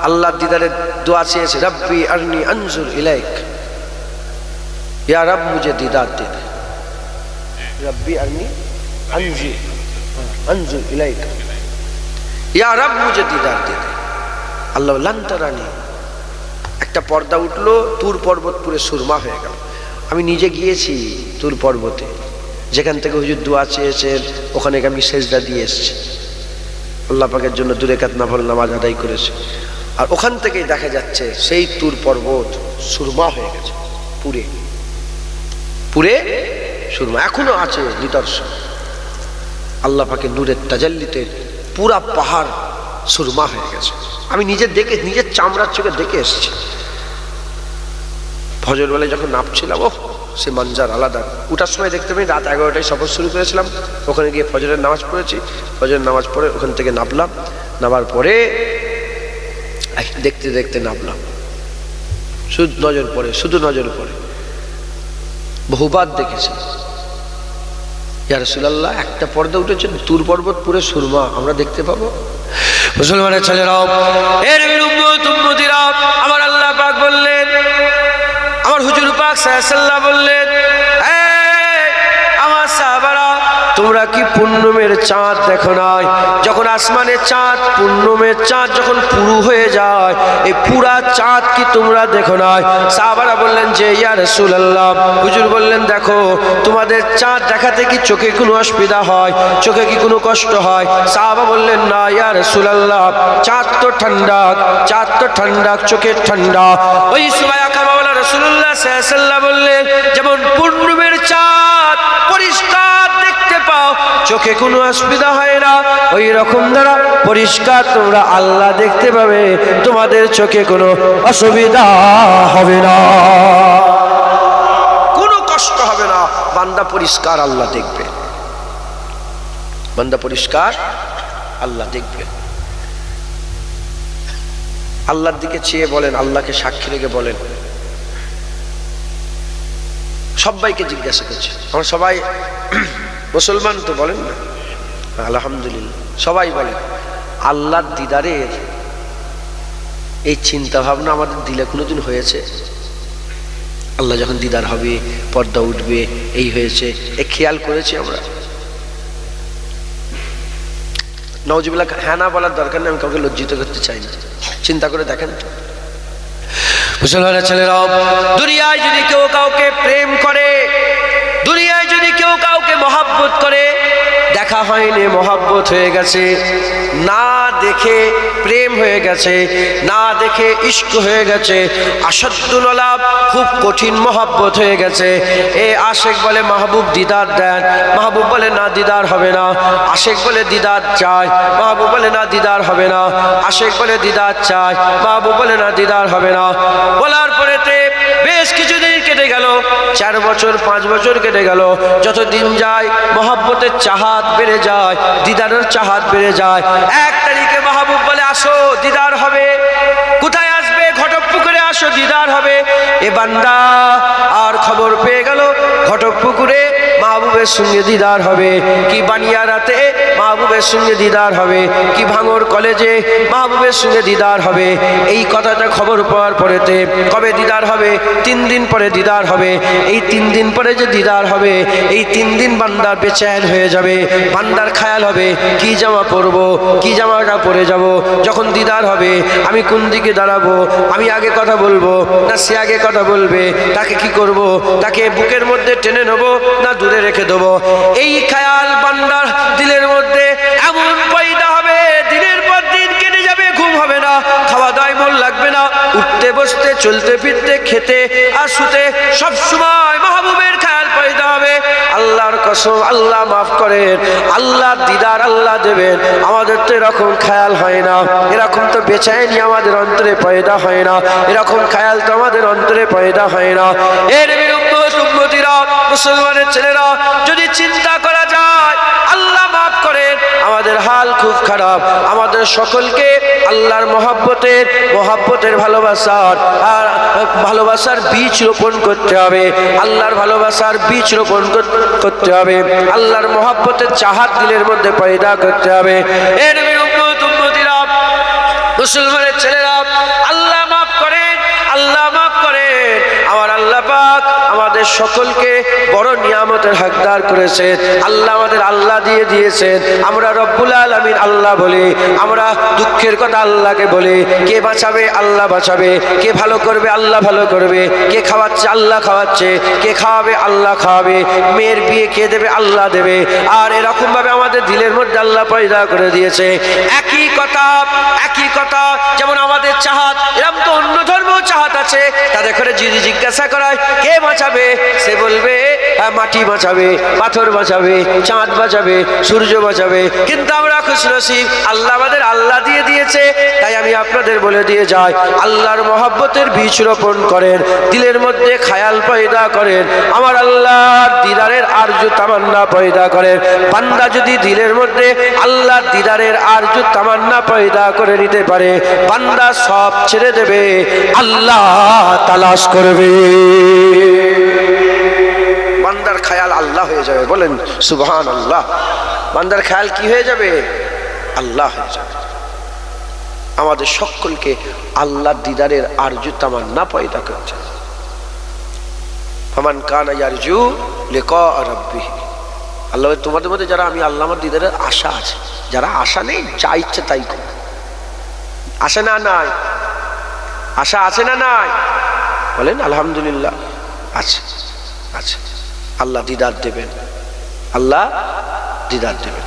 আল্লাহর দিদারের দোয়া চেয়েছে, রব্বি আরনি আনজুর ইলাইক, ইয়া রব মুঝে দিদার দে দে। রব্বি আরনি আনজুর ইলাইক, ইয়া রব মুঝে দিদার দে দে। আল্লাহ লান তারানি। একটা পর্দা উঠলো, তুর পর্বত পুরে সুরমা হয়ে গেল। আমি নিজে গিয়েছি তুর পর্বতে, যেখান থেকে হুজুর দোয়া চেয়েছেন, ওখানে আমি সেজদা দিয়ে এসেছি। আল্লাহ পাকের জন্য 2 রাকাত নফল নামাজ আদায় করেছে। আর ওখান থেকেই দেখা যাচ্ছে সেই তুর পর্বত সুরমা হয়ে গেছে, পুরে পুরে সুরমা। এখনো আছে নিদর্শন। আল্লাহ পাকের নূরের তাজাল্লিতে পুরা পাহাড় সুরমা হয়ে গেছে। আমি নিজের চামড়ার চোখে দেখে এসেছি। ফজর বেলায় যখন নামছিলাম, ও সে মঞ্জার আলাদা। উঠার সময় দেখতে পাই রাত 11টায় সফর শুরু করেছিলাম। ওখানে গিয়ে ফজরের নামাজ পড়েছি। ফজরের নামাজ পড়ে ওখান থেকে নামলাম। নামার পরে দেখতে দেখতে নামলাম। শুধু নজর পড়ে বহুবার দেখেছি। ইয়া রাসূলুল্লাহ, একটা পর্দা উঠেছে, তুর পর্বত পুরে সুরমা, আমরা দেখতে পাবো? মুসলমানের ছেলেরাও, এর উম্মত উম্মতিরা, আমার আল্লাহ পাক বললেন, আমার হুজুর পাক সাল্লাল্লাহু আলাইহি ওয়াসাল্লাম বললেন, আমার সাহাবারা, তোমরা কি পূর্ণিমের চাঁদ দেখো নাই? যখন আসমানের চাঁদ, পূর্ণিমের চাঁদ যখন পুরু হয়ে যায়, এই পুরা চাঁদ কি তোমরা দেখো নাই? সাহাবারা বললেন যে ইয়া রাসূলুল্লাহ, হুজুর বললেন দেখো, তোমাদের চাঁদ দেখাতে কি চোখে কোনো অসুবিধা হয়? চোখে কি কোনো কষ্ট হয়? সাহাবা বললেন না ইয়া রাসূলুল্লাহ, চাঁদ তো ঠান্ডা, চোখের ঠান্ডা। ওই সময় আকামাওয়ালা রাসূলুল্লাহ সাল্লাল্লাহু আলাইহি ওয়াসাল্লাম বললেন, যেমন পূর্ণিমের চাঁদ পরিষ্কার দেখতে পাও, চোখে কোনো অসুবিধা হয় না, ওই রকম দ্বারা পরিষ্কার তোমরা আল্লাহ দেখতে পাবে, তোমাদের চোখে কোনো অসুবিধা হবে না, কোনো কষ্ট হবে না। বান্দা পরিষ্কার আল্লাহ দেখবে, বান্দা পরিষ্কার আল্লাহ দেখবে। আল্লাহর দিকে চেয়ে বলেন, আল্লাহকে সাক্ষী রেখে বলেন। সবাইকে জিজ্ঞাসা করছে, আমরা সবাই মুসলমান তো, বলেন না? আলহামদুলিল্লাহ, সবাই বলেন। আল্লাহর দিদারের এই চিন্তা ভাবনা আমাদের দিলে কোনোদিন হয়েছে? আল্লাহ যখন দিদার হবে, পর্দা উঠবে, এই হয়েছে, এ খেয়াল করেছি আমরা? নাউজুবিল্লাহ, হ্যাঁ না বলার দরকার নেই, আমি কাউকে লজ্জিত করতে চাই না। চিন্তা করে দেখেন তো, মুসলমানের ছেলেরাও, দুনিয়ায় যদি কেউ কাউকে প্রেম করে, দুনিয়ায় যদি কেউ কাউকে মহাব্বত করে, দেখা হয়নি মহাব্বত হয়ে গেছে, না দেখে প্রেম হয়ে গেছে, না দেখে ইশক হয়ে গেছে, আসাদুল আলাপ খুব কঠিন মহব্বত হয়ে গেছে। এ আশেক বলে মাহবুব দিদার দেন, মাহবুব বলে না দিদার হবে না। আশেক বলে দিদার চায়, মাহবুব বলে না দিদার হবে না। আশেক বলে দিদার চায়, মাহবুব বলে না দিদার হবে না। বলার পরেতে বেশ কিছুদিন কেটে গেল, 4 বছর 5 বছর কেটে গেল। যত দিন যায় মহব্বতের চাহাত বেড়ে যায়, দিদারের চাহাত বেড়ে যায়। 1 তারিখে মাহবুব বলে আসো দিদার হবে। কোথায় আসবে? ঘটকপুকুরে আসো দিদার হবে। এ বান্দা আর খবর পেয়ে গেল ঘটকপুকুরে মাহবুবের সঙ্গে দিদার হবে, কি বানিয়ারাতে মাহবুবের সঙ্গে দিদার হবে, কি ভাঙর কলেজে মাহবুবের সঙ্গে দিদার হবে। এই কথাটা খবর পাওয়ার পরেতে কবে দিদার হবে? 3 দিন পরে দিদার হবে। এই 3 দিন পরে যে দিদার হবে, এই 3 দিন বান্দার বেচैन হয়ে যাবে। বান্দার খেয়াল হবে কি জামা পরবো, কি জামাটা পরে যাব। যখন দিদার হবে আমি কোন দিকে দাঁড়াবো, আমি আগে কথা বলবো না সে আগে কথা বলবে, তাকে কি করব, তাকে বুকের মধ্যে টেনে নেবো না দূরে রেখে দেবো। এই খেয়াল বান্দার দিলের মধ্যে এমন পয়দা হবে, দিনের পর দিন কেটে যাবে, ঘুম হবে না, খাওয়া দাওয়ায় মন লাগবে না, উঠতে বসতে চলতে ফিরতে খেতে আর শুতে সব সময় মাহবুবের খেয়াল পয়দা হবে। আল্লাহর কসম, আল্লাহ মাফ করেন, আল্লাহ দিদার আল্লাহ দেবেন, আমাদের তো এরকম খেয়াল হয় না, এরকম তো বেচাইনি আমাদের অন্তরে পয়দা হয় না, এরকম খেয়াল তো আমাদের অন্তরে পয়দা হয় না। এর উম্মতিরা, মুসলমানের ছেলেরা, যদি চিন্তা করা যায় আল্লাহ মাফ করেন, আমাদের হাল খুব খারাপ। আমাদের সকলকে আল্লাহর মহব্বতের ভালোবাসার বীজ রোপণ করতে হবে, আল্লাহর ভালোবাসার বীজ রোপণ করতে হবে, আল্লাহর মহব্বতের চাহাত দিলের মধ্যে পয়দা করতে হবে। এর উম্মতিরা, মুসলমানের ছেলেরা, আল্লাহ মাফ করেন, আল্লাহ মাফ করেন। আমার আল্লাহ পাক আমাদের সকলকে বড় নিয়ামতের হকদার করেছেন। আল্লাহ আমাদের আল্লাহ দিয়ে দিয়েছেন। আমরা রব্বুল আলামিন আল্লাহ বলি, আমরা দুঃখের কথা আল্লাহকে বলি। কে বাঁচাবে? আল্লাহ বাঁচাবে। কে ভালো করবে? আল্লাহ ভালো করবে। কে খাওয়াচ্ছে? আল্লাহ খাওয়াচ্ছে। কে খাওয়াবে? আল্লাহ খাওয়াবে। মেয়ের বিয়ে কে দেবে? আল্লাহ দেবে। আর এরকম ভাবে আমাদের দিলের মধ্যে আল্লাহ পয়দা করে দিয়েছে। একই কথা যেমন আমাদের চাহাত, এরকম তো অন্য ধর্মেও চাহাত আছে। তাদের ঘরে যদি জিজ্ঞাসা করায় কে বাঁচাবে, সে বলবে মাটি বাঁচাবে, পাথর বাঁচাবে, চাঁদ বাঁচাবে, সূর্য বাঁচাবে। কিন্তু আমরা খুশনসিব, আল্লাহ আমাদের আল্লাহ দিয়ে দিয়েছে। তাই আমি আপনাদের বলে দিয়ে যাই, আল্লাহর মহব্বতের বীজ রোপণ করেন, দিলের মধ্যে খায়াল পয়দা করেন, আমার আল্লাহর দিদারের আরজু তামান্না পয়দা করেন। বান্দা যদি দিলের মধ্যে আল্লাহর দিদারের আরজু তামান্না পয়দা করে নিতে পারে, বান্দা সব ছেড়ে দেবে, আল্লাহ তালাশ করবে। বান্দার খেয়াল আল্লাহ হয়ে যাবে। বলেন সুবহানাল্লাহ। বান্দার খেয়াল কি হয়ে যাবে? আল্লাহ হয়ে যাবে। আমাদের সকলকে আল্লাহর দিদারের আরজু তামান্না পয়দা করছে। ফামান কানা ইয়ারজু লিকা রাব্বিহি, আল্লাহ তোমাদের মধ্যে যারা আমি আল্লাহ আমার দিদারের আশা আছে, যারা আশা নেই যা ইচ্ছে তাই করো। আশা না নাই? আশা আছে না নাই? বলেন আলহামদুলিল্লাহ আছে, আছে। আল্লাহ দিদার দেবেন, আল্লাহ দিদার দেবেন।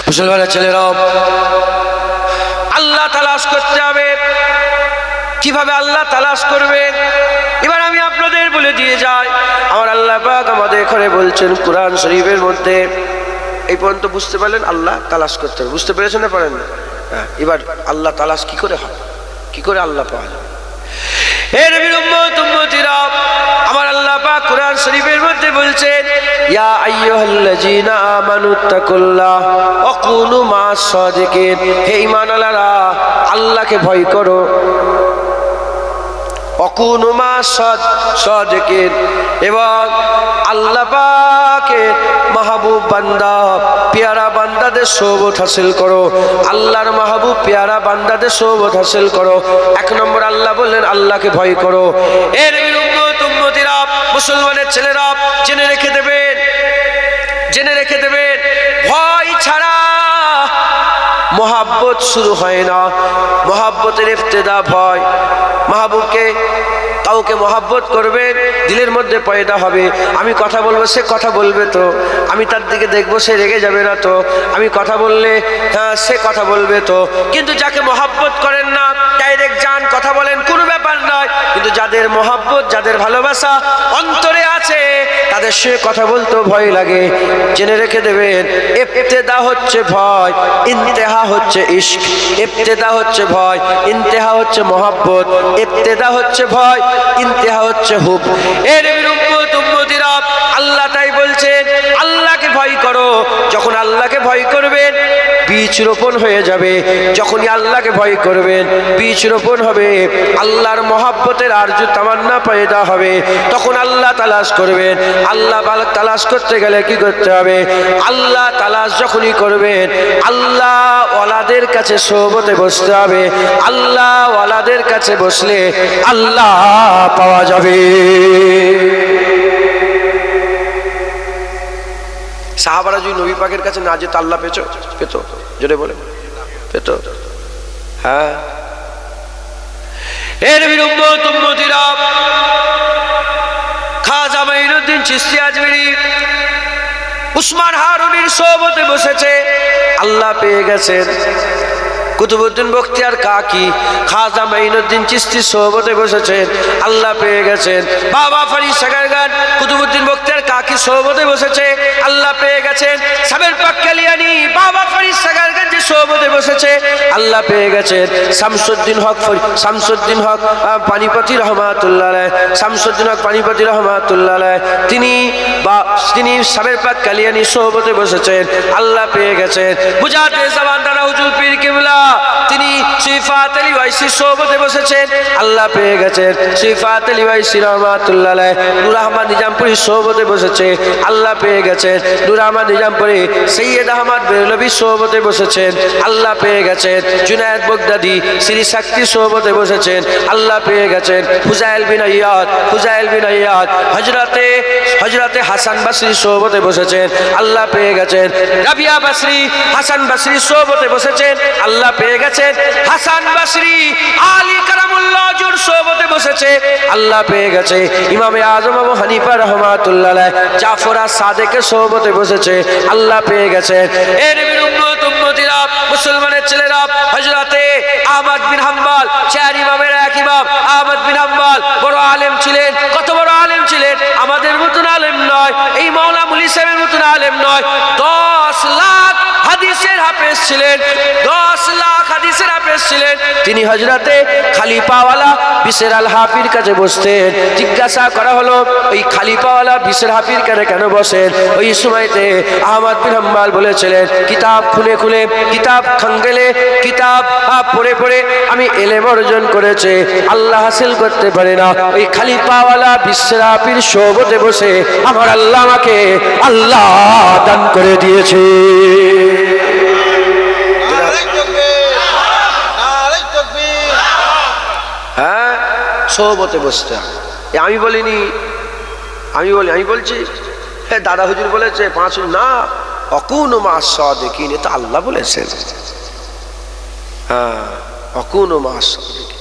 মুসলমানের ছেলেরা, আল্লাহ তালাশ করতে হবে। কিভাবে আল্লাহ তালাশ করবেন? এবার আমি আপনাদের বলে দিয়ে যাই, আমার আল্লাহ পাক আমাদের এখানে বলছেন কুরআন শরীফের মধ্যে। এই পর্যন্ত বুঝতে পারলেন আল্লাহ তালাশ করতে হবে? বুঝতে পেরেছেন না পারেন? হ্যাঁ। এবার আল্লাহ তালাশ কি করে হয়, কি করে আল্লাহ পাওয়া যাবে? হে নবীর উম্মতিরা, আমার আল্লাহ পাক কুরআন শরীফের মধ্যে বলছেন, ইয়া আইয়ুহাল্লাযীনা আমানুত্তাকুল্লাহ ওয়া কুনু মা'আস সাদিকিন। হে ঈমানওয়ালারা, আল্লাহকে ভয় করো। ওয়াকুনু মা'আস সাদিকিন, এবং আল্লাহ পাকের মাহবুব বান্দা, পেয়ারা বান্দাদের সোহবত হাসিল করো। আল্লাহর মাহবুব পেয়ারা বান্দাদের সোহবত হাসিল করো। 1 নম্বর আল্লাহ বললেন আল্লাহকে ভয় করো। এর উম্মতিরা, মুসলমানের ছেলেরা, জেনে রেখে দেবেন, ভয় ছাড়া মহাব্বত শুরু হয় না। মহাব্বতের ইফতেদা ভয়। মাহবুবকে কাউকে মহব্বত করবেন, দিলের মধ্যে পয়দা হবে। আমি কথা বলবো, সে কথা বলবে তো, আমি তার দিকে দেখবো, সে রেগে যাবে না তো, আমি কথা বললে হ্যাঁ সে কথা বলবে তো। কিন্তু যাকে মহব্বত করেন না, ডাইরেক্ট যান কথা বলেন, কোনো ব্যাপার নয়। কিন্তু যাদের মহব্বত, যাদের ভালোবাসা অন্তরে আছে, তাদের সে কথা বলতেও ভয় লাগে। জেনে রেখে দেবেন, ইবতিদা হচ্ছে ভয়, ইন্তেহা হচ্ছে ইশক। ইবতিদা হচ্ছে ভয়, ইন্তেহা হচ্ছে মহব্বত। ইবতিদা হচ্ছে ভয়, ইন্তেহা হচ্ছে হুব। এর উম্মত উম্মতিরা, আল্লাহ তাই বলছেন আল্লাহকে ভয় করো। যখন আল্লাহকে ভয় করবেন, বীজ রোপণ হয়ে যাবে। যখনই আল্লাহকে ভয় করবেন, বীজ রোপণ হবে, আল্লাহর মহব্বতের আরজু তামান্না পয়দা হবে। তখন আল্লাহ তালাশ করবেন। আল্লাহ তালাশ করতে গেলে কি করতে হবে? আল্লাহ তালাশ যখনই করবেন, আল্লাহ ওয়ালাদের কাছে সোহবতে বসতে হবে। আল্লাহ ওয়ালাদের কাছে বসলে আল্লাহ পাওয়া যাবে। সাহাবারা যদি নবী পাকের কাছে না যেত, আল্লাহ পেত? জোরে বলে পেত? হ্যাঁ। এর উম্মত উম্মতিরা, খাজা মাইনুদ্দিন চিশতি আজমিরি উসমান হারুনির সোহবতে বসেছে, আল্লাহ পেয়ে গেছেন। কুতুবউদ্দিন বখতিয়ার কাকি খাজা মাইনুদ্দিন চিশতি সোহবতে বসেছেন, আল্লাহ পেয়ে গেছেন। বাবা ফরিদ সাগারগান কুতুবউদ্দিন বখতিয়ার কাকি সোহবতে বসেছে, আল্লাহ পেয়ে গেছেন। সাবের পাক কালিয়ানি বাবা ফরিদ সাগারগান যে সোহবতে বসেছে, আল্লাহ পেয়ে গেছেন। শামসুদ্দিন হক পানিপতি রহমাতুল্লাহ আলাইহ, শামসুদ্দিন হক পানিপতি রহমাতুল্লাহ আলাইহ, তিনি সাবের পাক কালিয়ানি সোহবতে বসেছেন, আল্লাহ পেয়ে গেছেন। মুজাহিদ জামান দানা হুজুর পীর কিবলা, তিনি সিফাত আলী ওয়াইসি সোহবতে বসেছেন, আল্লাহ পেয়ে গেছেন। সিফাত আলী ওয়াইসি রহমাতুল্লাহ আলাইহ নূর আহমদ নিজামপুরি সোহবতে বসেছে, আল্লাহ পেয়ে গেছেন। নূর আহমদ নিজামপুরি সৈয়দ আহমদ বেরলভী সোহবতে বসেছেন, আল্লাহ পেয়ে গেছেন। জুনায়েদ বগদাদি শ্রী শক্তি সোহবতে বসেছেন, আল্লাহ পেয়ে গেছেন। ফুজাইল বিন আয়াদ হযরতে হাসান বসরি সোহবতে বসেছেন, আল্লাহ পেয়ে গেছেন। রাবিয়া বসরি হাসান বসরি সোহবতে বসেছেন, আল্লাহ পেয়ে গেছেন। হাসান বসরি আলী কারামুল্লাহ জুর সোহবতে বসেছে, আল্লাহ পেয়ে গেছে। ইমামে আজম আবু হানিফা রাহমাতুল্লাহ আলাইহ জাফর সাদেকের সোহবতে বসেছে, আল্লাহ পেয়ে গেছেন। এর উম্মত উম্মতিরা, মুসলমানের ছেলেরা, হযরতে আহমদ বিন হাম্বল, চার ইমামের এক ইমাম আহমদ বিন হাম্বল বড় আলেম ছিলেন। কত বড় আলেম ছিলেন! আমাদের মতন আলেম নয়, এই মাওলানা মুলি সাহেবের মতন আলেম নয়। 10 লাখ হাদিসের হাফেজ ছিলেন, 10 লাখ হাদিসের হাফেজ ছিলেন। তিনি হযরতে খলিফাওয়ালা বিশর আল হাফির কাছে বসতেন। জিজ্ঞাসা করা হলো, ওই খলিফাওয়ালা বিশর হাফির কাছে কেন বসেন? ওই সময়তে আহমদ বিন হাম্বল বলেছিলেন, কিতাব খুলে কিতাব খাঙ্গেলে কিতাব পড়ে আমি ইলম অর্জন করেছে, আল্লাহ হাসিল করতে পারে না। ওই খলিফাওয়ালা বিশর হাফির সোহবতে বসে আমার আল্লাহ আমাকে আল্লাহ দান করে দিয়েছে। হ্যাঁ, সোহবতে বসতে আমি বলিনি, আমি বলছি দাদা হুজুর বলেছে 5 না, অকুনু মা সাদিকিন, এটা আল্লাহ বলেছেন। হ্যাঁ, অকুনু মা সাদিকিন।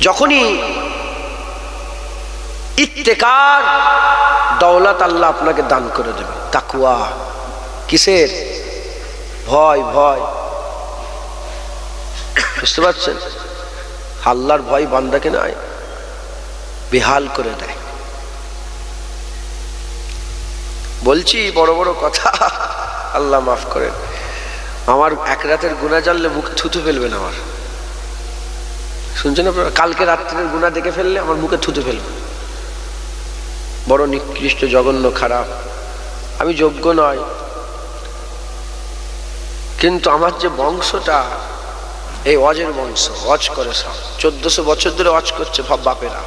যখনই ইত্তেকার দৌলত আল্লাহ আপনাকে দান করে দেবে। তাকওয়া কিসের? ভয়। বুঝতে পারছেন? আল্লাহর ভয় বান্দাকে নয়, বেহাল করে দেয়। বলছি বড় বড় কথা, আল্লাহ মাফ করেন। আমার এক রাতের গুনাহ জানলে মুখে থুতু ফেলবেন। আমার শুনছেন আপনারা? কালকে রাত্রের গুনাহ দেখে ফেললে আমার মুখে থুতু ফেলবে। বড় নিকৃষ্ট, জঘন্য, খারাপ। আমি যোগ্য নয়, কিন্তু আমার যে বংশটা, এই অজের বংশ, অজ করে সব 1400 বছর ধরে অজ করছে বাপেরা।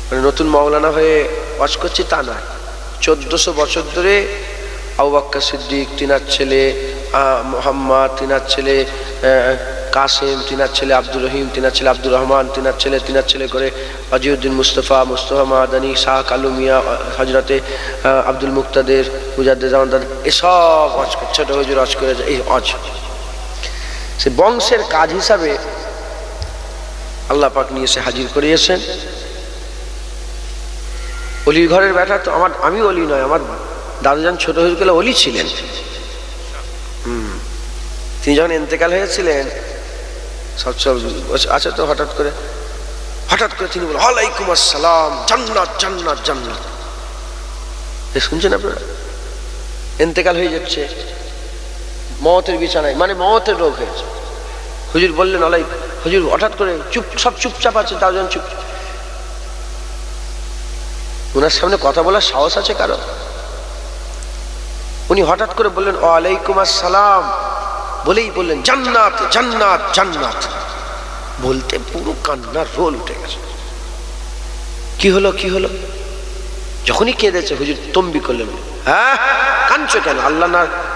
মানে নতুন মাওলানা হয়ে অজ করছি তা নয়, 1400 বছর ধরে আবু বকর সিদ্দিক, তিনার ছেলে মোহাম্মদ, তিনার ছেলে কাসেম, তিনার ছেলে আব্দুর রহিম, তিনার ছেলে আব্দুর রহমান, তিনার ছেলে করে আজিউদ্দিন মুস্তফা মাদানী, শাহ কালু মিয়া, হজরতে আব্দুল মুক্তাদের, মুজাদ্দেদ জামান, এসব অজ ছোট হুজুর অজ করে যায়। এই অজ সে বংশের কাজ হিসাবে আল্লাহ পাক নিয়ে এসে হাজির করিয়েছেন। অলির ঘরের ব্যাটা তো আমি অলি নয়, আমার দাদুজান ছোট হয়ে গেলে অলি ছিলেন। তিনি যখন ইন্তেকাল হয়েছিলেন সব আছে তো, হঠাৎ করে তিনি বলেন ওয়ালাইকুম আসসালাম, জান্নাত জান্নাত জান্নাত। শুনছেন আপনারা? ইন্তেকাল হয়ে যাচ্ছে, মওতের বিছানায়, মানে মওতের রোগ হয়েছে। হুজুর বললেন হুজুর হঠাৎ করে সব চুপচাপ আছে, দাদুজান চুপ। ওনার সামনে কথা বলার সাহস আছে কারো? উনি হঠাৎ করে বললেন ওয়ালাইকুম আসসালাম, বলেই বললেন জান্নাত জান্নাত জান্নাত। বলতে পুরো কান্নার রোল উঠে গেছে। কি হলো কি হলো? যখনই কেঁদেছে হুজুর তম্বি করলেন, হ্যাঁ কাঁদছো কেন? আল্লাহ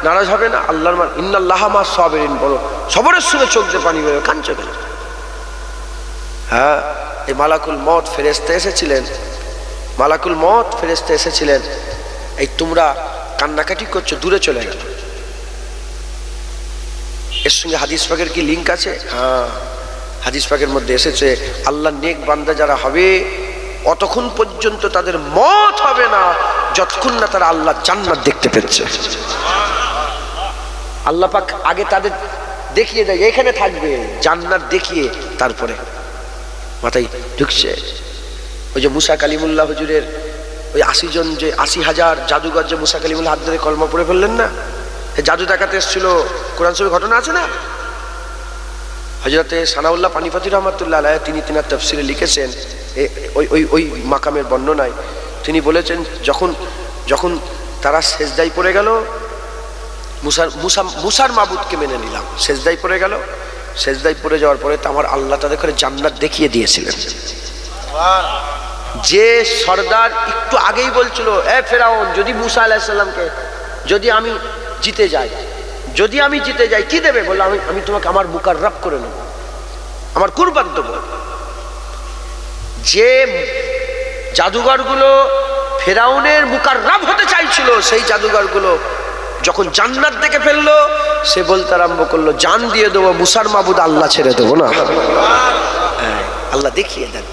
নারাজ হবে না? আল্লাহর ইন্নাল্লাহা মা সাবিরিন, বলো সবরের সঙ্গে চোখ দিয়ে পানি বেরোবে, কাঁদছো কেন? হ্যাঁ, এই মালাকুল মওত ফেরেশতা এসেছিলেন, মালাকুল মওত ফেরেশতা এসেছিলেন, এই তোমরা কান্নাকাটি করছো, দূরে চলে গেল। এর সঙ্গে হাদিস পাকের কি লিঙ্ক আছে? হ্যাঁ, হাদিস পাকের মধ্যে এসেছে আল্লাহ নেক বান্দা যারা হবে অতক্ষণ পর্যন্ত তাদের মওত হবে না যতক্ষণ না তারা আল্লাহ জান্নাত দেখতে পেয়েছে। আল্লাহ পাক আগে তাদের দেখিয়ে দেয় এখানে থাকবে, জান্নাত দেখিয়ে তারপরে মাথায় ঢুকছে। ওই যে মুসা কালিমুল্লাহ হুজুরের ওই 80 জন, যে 80,000 জাদুঘর যে মুসা কালিমুল্লাহ হাত ধরে কলমা পড়ে ফেললেন না, জাদু দেখাতে এসেছিল, কোরআন শরীফের ঘটনা আছে না? হযরতে সানাউল্লাহ পানিপতি রহমাতুল্লাহ আলাইহি তিনি তিনার তাফসিরে লিখেছেন, ওই মাকামের বর্ণনায় তিনি বলেছেন যখন তারা সেজদায় পড়ে গেল, মুসার মাবুদকে মেনে নিলাম, সেজদায় পড়ে গেল, সেজদায় পড়ে যাওয়ার পরে আমার আল্লাহ তাদের করে জান্নাত দেখিয়ে দিয়েছিলেন। যে সর্দার একটু আগেই বলছিল এ ফেরাউন, যদি মুসা আলাইহিস সালামকে যদি আমি জিতে যাই কি দেবে? বললো আমি তোমাকে আমার মুকাররব করে নেব, আমার কুরবান দেব। যে জাদুঘরগুলো ফেরাউনের মুকাররব হতে চাইছিল, সেই জাদুঘরগুলো যখন জান্নাত দেখে ফেললো, সে বলতে আরম্ভ করলো জান দিয়ে দেবো, মুসার মাবুদ আল্লাহ ছেড়ে দেবো না। আল্লাহ দেখিয়ে দেন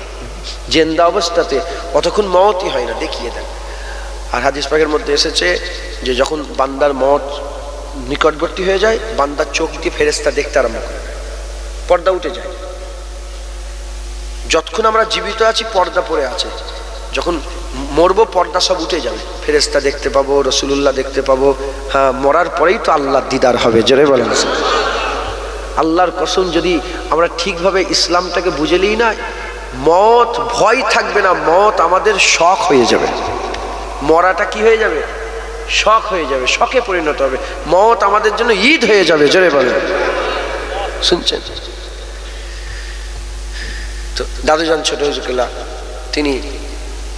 জিন্দা অবস্থাতে, অতক্ষণ মওতই হয় না, দেখিয়ে দেন। আর হাদিস পাকের মধ্যে এসেছে যে যখন বান্দার মওত নিকটবর্তী হয়ে যায়, বান্দার চোখ দিয়ে ফেরেশতা দেখতে আরম্ভ করে, পর্দা উঠে যায়। যতক্ষণ আমরা জীবিত আছি পর্দা পড়ে আছে, যখন মরবো পর্দা সব উঠে যাবে, ফেরেশতা দেখতে পাবো, রাসূলুল্লাহ দেখতে পাবো। হ্যাঁ, মরার পরেই তো আল্লাহর দিদার হবে, জোরে বলেন। আল্লাহর কসম, যদি আমরা ঠিকভাবে ইসলামটাকে বুঝে নিই না, মওত ভয় থাকবে না, মওত আমাদের শখ হয়ে যাবে। মরাটা কি হয়ে যাবে? শখ হয়ে যাবে, শখে পরিণত হবে। মওত আমাদের জন্য ঈদ হয়ে যাবে, জোরে বলেন। শুনছেন তো? দাদুজান ছোট হুজুরকেল্লা তিনি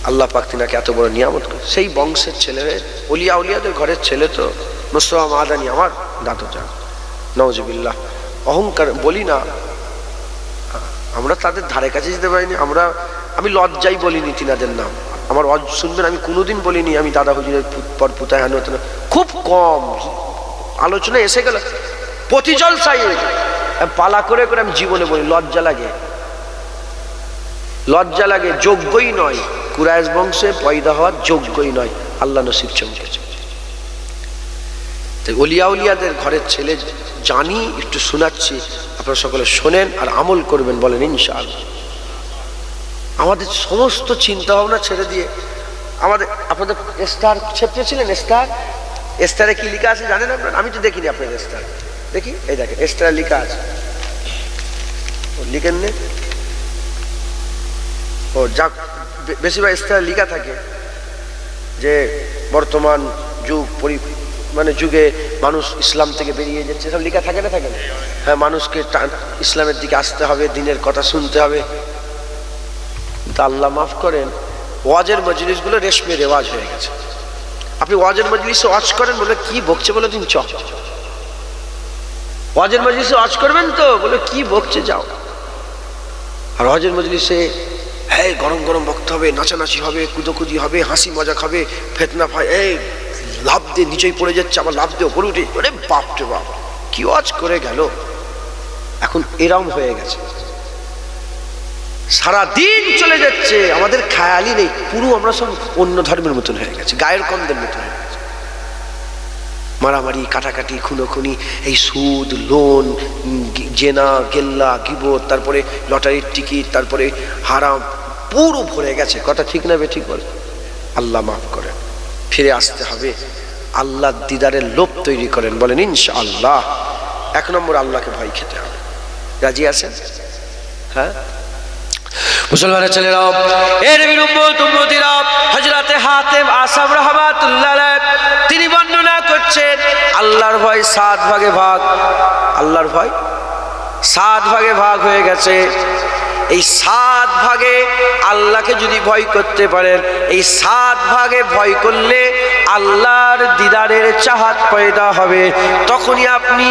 আল্লাহ পাক তিনাকে এত বড় নিয়ামত করে, সেই বংশের ছেলে হয়ে উলিয়াদের ঘরের ছেলে তো মুস্তাফা মাদানী আমার দাদুজান, নওয়াজুবিল্লাহ। অহংকার বলি না, আমরা তাদের ধারে কাছে যেতে পারিনি, আমি লজ্জাই বলিনি তিনাদের নাম। আমার ওয়াজ শুনবেন, আমি কোনোদিন বলিনি আমি দাদা হুজুরের পর পুতায় হান হতো না, খুব কম আলোচনা এসে গেল প্রতি জলসায় পালা করে করে আমি জীবনে বলি, লজ্জা লাগে, যোগ্যই নয়, কুরাইশ বংশে পয়দা হওয়ার যোগ্যই নয়, আল্লাহ নসিব চমকেছে। উলিয়াদের ঘরের ছেলে জানি, একটু শোনাচ্ছি, আপনারা সকলে শোনেন আর আমল করবেন, বলেন ইনশাআল্লাহ। আমাদের সমস্ত চিন্তা ভাবনা ছেড়ে দিয়ে আপনাদের স্টার ছেপেছিলেন, স্টারে কি লেখা আছে জানেন আপনারা? আমি তো দেখিনি আপনাদের স্টার, দেখি এই দেখেন স্টারে লেখা আছে, লিখেন নে ও যা বেশিরভাগ স্টারে লেখা থাকে যে বর্তমান যুগে মানুষ ইসলাম থেকে বেরিয়ে যাচ্ছে, সব লেখা থাকে না? থাকে না? হ্যাঁ, মানুষকে ইসলামের দিকে আসতে হবে, দিনের কথা শুনতে হবে। তা আল্লাহ মাফ করেন, ওয়াজের মজলিসগুলো রেশমে রেওয়াজ হয়ে গেছে। আপনি ওয়াজের মজলিসে ওয়াজ করেন, বলে কি বকছে বলে দিন, চল ওয়াজের মজলিসে ওয়াজ করবেন তো, বলে কি বকছে যাও। আর ওয়াজের মজলিসে হ্যাঁ গরম গরম বকতে হবে, নাচানাচি হবে, কুদোকুদি হবে, হাসি মজা খাবে, ফেতনা ভাই এই লাভ দিয়ে নিচেই পড়ে যাচ্ছে, আবার লাভ দিয়ে উপরে উঠে, আরে বাপ রে বাপ, কি ওয়াজ করে গেল। এখন এরম হয়ে গেছে, সারা দিন চলে যাচ্ছে, আমাদের খেয়ালই নেই, পুরো আমরা সব অন্য ধর্মের মতন হয়ে গেছে, গায়ের কন্দের মতন হয়ে গেছে। মারামারি, কাটাকাটি, খুনোখুনি, এই সুদ, লোন, জেনা, গেল্লা, গিবত, তারপরে লটারির টিকিট, তারপরে হারাম, পুরো ভরে গেছে। কথা ঠিক না ঠিক বলে? আল্লাহ মাফ করেন, ফিরে আসতে হবে, আল্লাহ দিদারের লোভ তৈরি করেন, বলেন ইনশাআল্লাহ। 1 নম্বর আল্লাহকে ভয় খেতে হবে। রাজি আছেন? হ্যাঁ মুসলমানের ছেলেরা, এর উম্মতিরা, হযরতে হাতেম আসাম রাহমাতুল্লাহ আলাইহি তিনি বর্ণনা করছেন আল্লাহর ভয় 7 ভাগে ভাগ। আল্লাহর ভয় 7 ভাগে ভাগ হয়ে গেছে। এই 7 ভাগে আল্লাহকে যদি ভয় করতে পারেন, এই 7 ভাগে ভয় করলে আল্লাহর দিদারের চাহাত পয়দা হবে। তখনই আপনি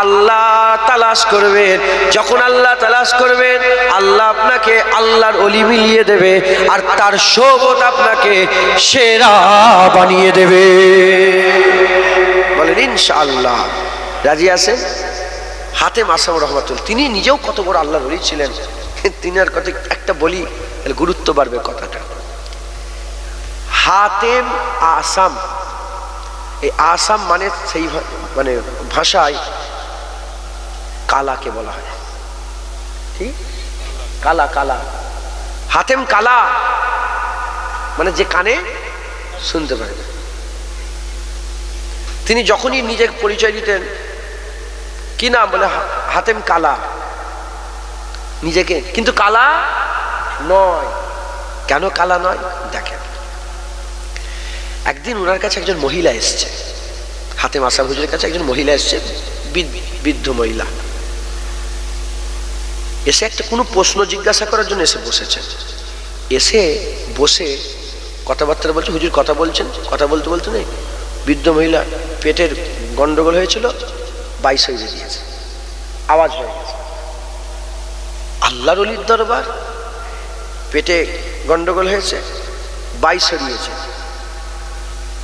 আল্লাহ তালাশ করবেন। যখন আল্লাহ তালাশ করবেন, আল্লাহ আপনাকে আল্লাহর ওলি মিলিয়ে দেবে, আর তার সোবত আপনাকে সেরা বানিয়ে দেবে। বলেন ইনশাআল্লাহ। রাজি আছেন? হাতেম আসাম রাহমাতুল্লাহ তিনি নিজেও কত বড় আল্লাহর ওলি ছিলেন। তিনি আর কথা একটা বলি, গুরুত্ব বাড়বে কথাটা। হাতেম আসাম, এই আসাম মানে সেই মানে ভাষায় কালাকে বলা হয়। ঠিক, কালা, কালা। হাতেম কালা মানে যে কানে শুনতে পারে না। তিনি যখনই নিজের পরিচয় দিতেন, কি নাম বলে, হাতেম কালা নিজেকে, কিন্তু কালা নয়। কেন কালা নয় দেখেন, একদিন ওনার কাছে একজন মহিলা এসছে, হাতেম আসাম হুজুরের কাছে একজন মহিলা এসছে, বৃদ্ধ মহিলা এসে একটা কোনো প্রশ্ন জিজ্ঞাসা করার জন্য এসে বসেছে। এসে বসে কথাবার্তা বলছে, হুজুর কথা বলছেন, কথা বলতে বলতে নেই, বৃদ্ধ মহিলা পেটের গন্ডগোল হয়েছিল, 22 হয়ে দিয়েছে, আওয়াজ হয়ে গেছে। আল্লাহর ওলির দরবার, পেটে গন্ডগোল হয়েছে, 22 হরিয়েছে,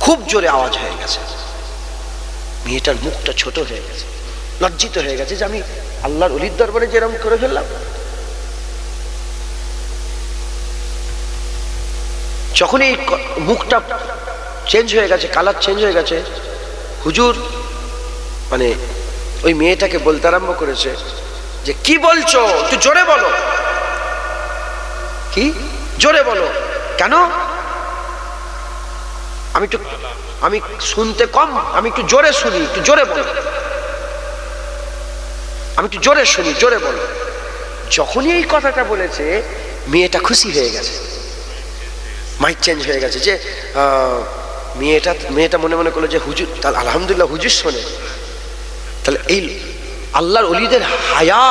খুব জোরে আওয়াজ হয়ে গেছে। মেয়েটার মুখটা ছোট হয়ে গেছে, লজ্জিত হয়ে গেছে যে আমি আল্লাহর ওলির দরবারে যেরকম করে ফেললাম। যখন এই মুখটা চেঞ্জ হয়ে গেছে, কালার চেঞ্জ হয়ে গেছে, হুজুর মানে ওই মেয়েটাকে বলতে আরম্ভ করেছে যে কি বলছো, একটু জোরে বলো, কি জোরে বলো, কেন? আমি শুনতে কম, আমি একটু জোরে শুনি, একটু জোরে বলো, আমি একটু জোরে শুনি, জোরে বলো। যখনই এই কথাটা বলেছে, মেয়েটা খুশি হয়ে গেছে, মাইক চেঞ্জ হয়ে গেছে, যে মেয়েটা মনে মনে করলো যে হুজুর, তাহলে আলহামদুলিল্লাহ হুজুর শোনে। তাহলে এই আল্লাহর ওলিদের হায়া,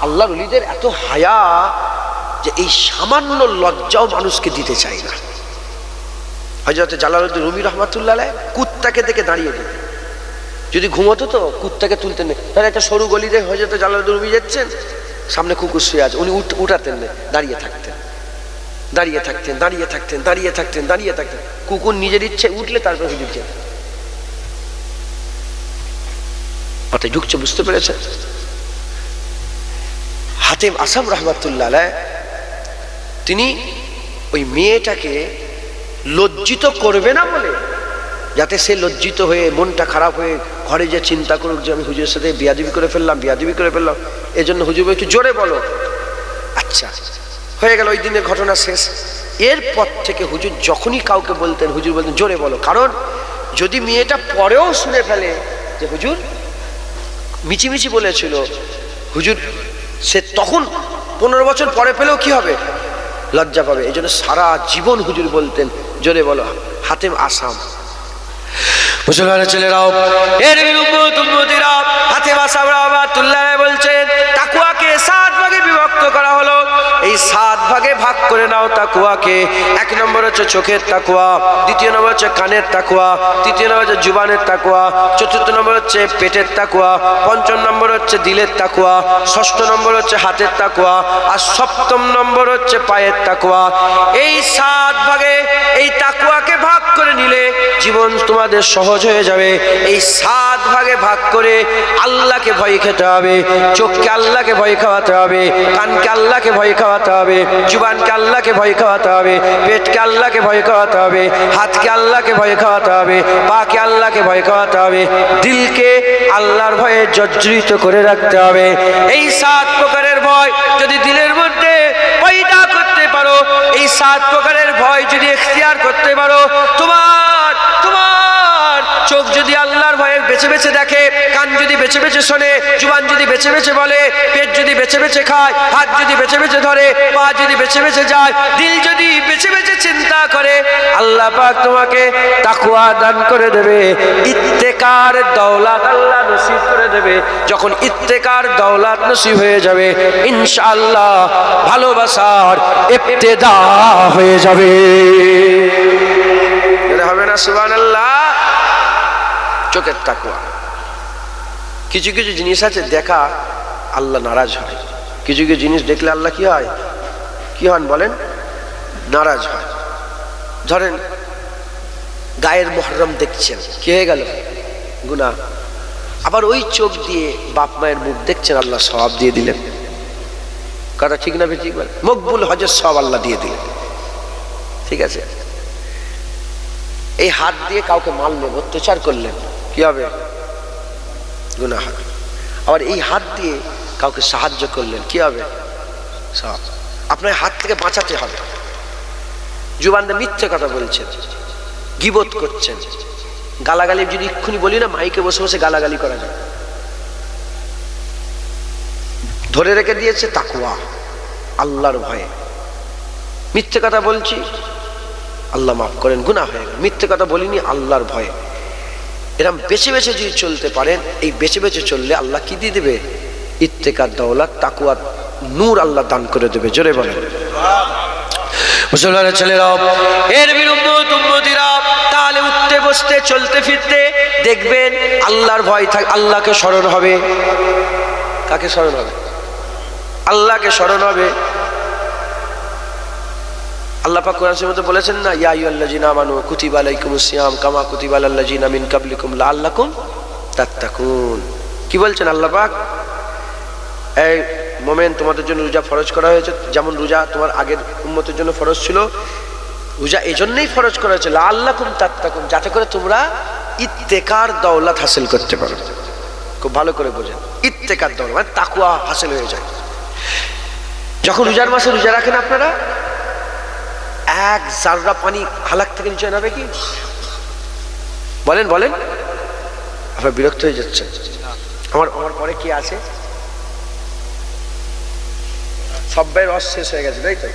আল্লাহর ওলিদের এত হায়া যে এই সামান্য লজ্জাও মানুষকে দিতে চায় না। হযরত জালালউদ্দিন রুমি রহমাতুল্লাহ আলাইহি কুত্তাকে দেখে দাঁড়িয়ে দিতেন, যদি ঘুমোতো তো কুত্তাকে তুলতেন না। তাহলে একটা সরু গলিতে হযরত জালালউদ্দিন রুমি যাচ্ছেন, সামনে কুকুর শুয়ে আছে, উনি উঠাতেন না, দাঁড়িয়ে থাকতেন, দাঁড়িয়ে থাকতেন, দাঁড়িয়ে থাকতেন, দাঁড়িয়ে থাকতেন, দাঁড়িয়ে থাকতেন। কুকুর নিজের ইচ্ছে উঠলে তারপর হুজুর যেতেন। মাথায় ঢুকছে, বুঝতে পেরেছেন? হাতেম আসাম রাহমাতুল্লাহ আলাইহি তিনি ওই মেয়েটাকে লজ্জিত করবে না বলে, যাতে সে লজ্জিত হয়ে মনটা খারাপ হয়ে ঘরে যে চিন্তা করুক যে আমি হুজুরের সাথে বিয়াদবি করে ফেললাম, বিয়াদবি করে ফেললাম, এজন্য হুজুর একটু জোরে বলো। আচ্ছা, হয়ে গেল, ওই দিনের ঘটনা শেষ। এরপর থেকে হুজুর যখনই কাউকে বলতেন, হুজুর বলতেন জোরে বলো, কারণ যদি মেয়েটা পরেও শুনে ফেলে যে হুজুর মিছিমিছি বলেছিল, হুজুর সে তখন 15 বছর পরে পেলেও কি হবে, লজ্জা পাবে। এই জন্য সারা জীবন হুজুর বলতেন জোরে বলো। হাতেম আসাম, মুসলমানের ছেলেরাও, এর উম্মতিরা, হাতেম আসাম রাহমাতুল্লাহ বলছেন তাকওয়াকে 7 ভাগে বিভক্ত করা হলো। এই 7 ভাগে ভাগ করে নাও তাকওয়াকে। 1 নম্বর হচ্ছে চোখের তাকওয়া, 2 নম্বর হচ্ছে কানের তাকওয়া, 3 নম্বর হচ্ছে জুবানের তাকওয়া, 4 নম্বর হচ্ছে পেটের তাকওয়া, 5 নম্বর হচ্ছে দিলের তাকওয়া, 6 নম্বর হচ্ছে হাতের তাকওয়া, আর 7 নম্বর হচ্ছে পায়ের তাকওয়া। এই 7 ভাগে এই তাকওয়াকে ভাগ করে নিলে জীবন তোমাদের সহজ হয়ে যাবে। এই 7 ভাগে ভাগ করে আল্লাহকে ভয় খেতে হবে। চোখকে আল্লাহকে ভয় খাওয়াতে হবে, কানকে আল্লাহকে ভয় খাওয়াতে হবে, জুবানকে আল্লাহকে ভয় খাওয়াতে হবে, পেটকে আল্লাহকে ভয় খাওয়াতে হবে, হাতকে আল্লাহকে ভয় খাওয়াতে হবে, পাকে আল্লাহকে ভয় খাওয়াতে হবে, দিলকে আল্লাহর ভয়ে জর্জরিত করে রাখতে হবে। এই 7 প্রকারের ভয় যদি দিলের মধ্যে পয়দা করতে পারো, এই 7 প্রকারের ভয় যদি এখতিয়ার করতে পারো, তোমার চোখ যদি আল্লাহর ভয়ে বেছে বেছে দেখে, কান যদি বেছে বেছে শোনে, জুবান যদি বেছে বেছে বলে, পেট যদি বেছে বেছে খায়, হাত যদি বেছে বেছে ধরে, পা যদি বেছে বেছে যায়, দিল যদি বেছে বেছে চিন্তা করে, আল্লাহ পাক তোমাকে তাকওয়া দান করে দেবে। ইত্তেকার দৌলত আল্লাহ নসিব করে দেবে। যখন ইত্তেকার দৌলত নসিব হয়ে যাবে, ইনশাআল্লাহ ভালোবাসার ইবতিদা হয়ে যাবে। হবে না সুবহানাল্লাহ? চোখের তাকওয়া। কিছু কিছু জিনিস আছে দেখা আল্লাহ নারাজ হয়, কিছু কিছু জিনিস দেখলে আল্লাহ কি হয়, কি হন বলেন, নারাজ হয়। ধরেন গায়ের মুহররম দেখছেন, কি হয়ে গেল, গুনাহ। আবার ওই চোখ দিয়ে বাপ মায়ের মুখ দেখছেন, আল্লাহ সওয়াব দিয়ে দিলেন। কথা ঠিক না ঠিক বলেন? মকবুল হজের সওয়াব আল্লাহ দিয়ে দিলেন। ঠিক আছে। এই হাত দিয়ে কাউকে মারলেন, অত্যাচার করলেন, কি হবে, গুনাহ হবে। আবার এই হাত দিয়ে কাউকে সাহায্য করলেন, কি হবে, সওয়াব। আপনার হাত থেকে বাঁচাতে হবে। জুবান দিয়ে মিথ্যে কথা বলছেন, গীবত করছেন, গালাগালি যদি এক্ষুনি বলি না, মাইকে বসে বসে গালাগালি করা যায়। ধরে রেখে দিয়েছে তাকওয়া, আল্লাহর ভয়ে। মিথ্যে কথা বলছি, আল্লাহ মাফ করেন, গুনাহ হয়ে গেল। মিথ্যে কথা বলিনি, আল্লাহর ভয়ে। এরকম বেছে বেছে যদি চলতে পারেন, এই বেছে বেছে চললে আল্লাহ কি দিয়ে দেবে, ইত্তেকার দৌলত, তাকওয়ার নূর আল্লাহ দান করে দেবে। জোরে বলেন মুসলমানের ছেলেরাও, এর উম্মতিরা, তাহলে উঠতে বসতে চলতে ফিরতে দেখবেন আল্লাহর ভয় থাক, আল্লাহকে স্মরণ হবে। কাকে স্মরণ হবে? আল্লাহকে স্মরণ হবে। আল্লাহ পাক কোরআনের মধ্যে বলেছেন না, ইয়া আইয়ুহাল্লাযীনা আমানু কুতিবা আলাইকুমুস সিয়াম কামা কুতিবা আলাল লাযীনা মিন ক্বাবলিকুম লাআল্লাকুম তাত্তাকুন। কি বলছেন আল্লাহ পাক? এই মোমেন, তোমাদের জন্য রোজা ফরজ করা হয়েছে, যেমন রোজা তোমার আগের উম্মতের জন্য ফরজ ছিল। রোজা এই জন্যই ফরজ করা হয়েছে লাআল্লাকুম তাত্তাকুন, যাতে করে তোমরা ইত্তেকার দৌলত হাসিল করতে পারো। খুব ভালো করে বোঝেন, ইত্তেকার দৌলত মানে তাকওয়া হাসিল হয়ে যায়। যখন রোজার মাসে রোজা রাখেন আপনারা, এক জাররা পানি হালাক থেকে নিচে নামে কি? বলেন বলেন। আপনার বিরক্ত হয়ে যাচ্ছে। আমার পরে কি আছে? সবাই রস শেষ হয়ে গেছে, তাই তো?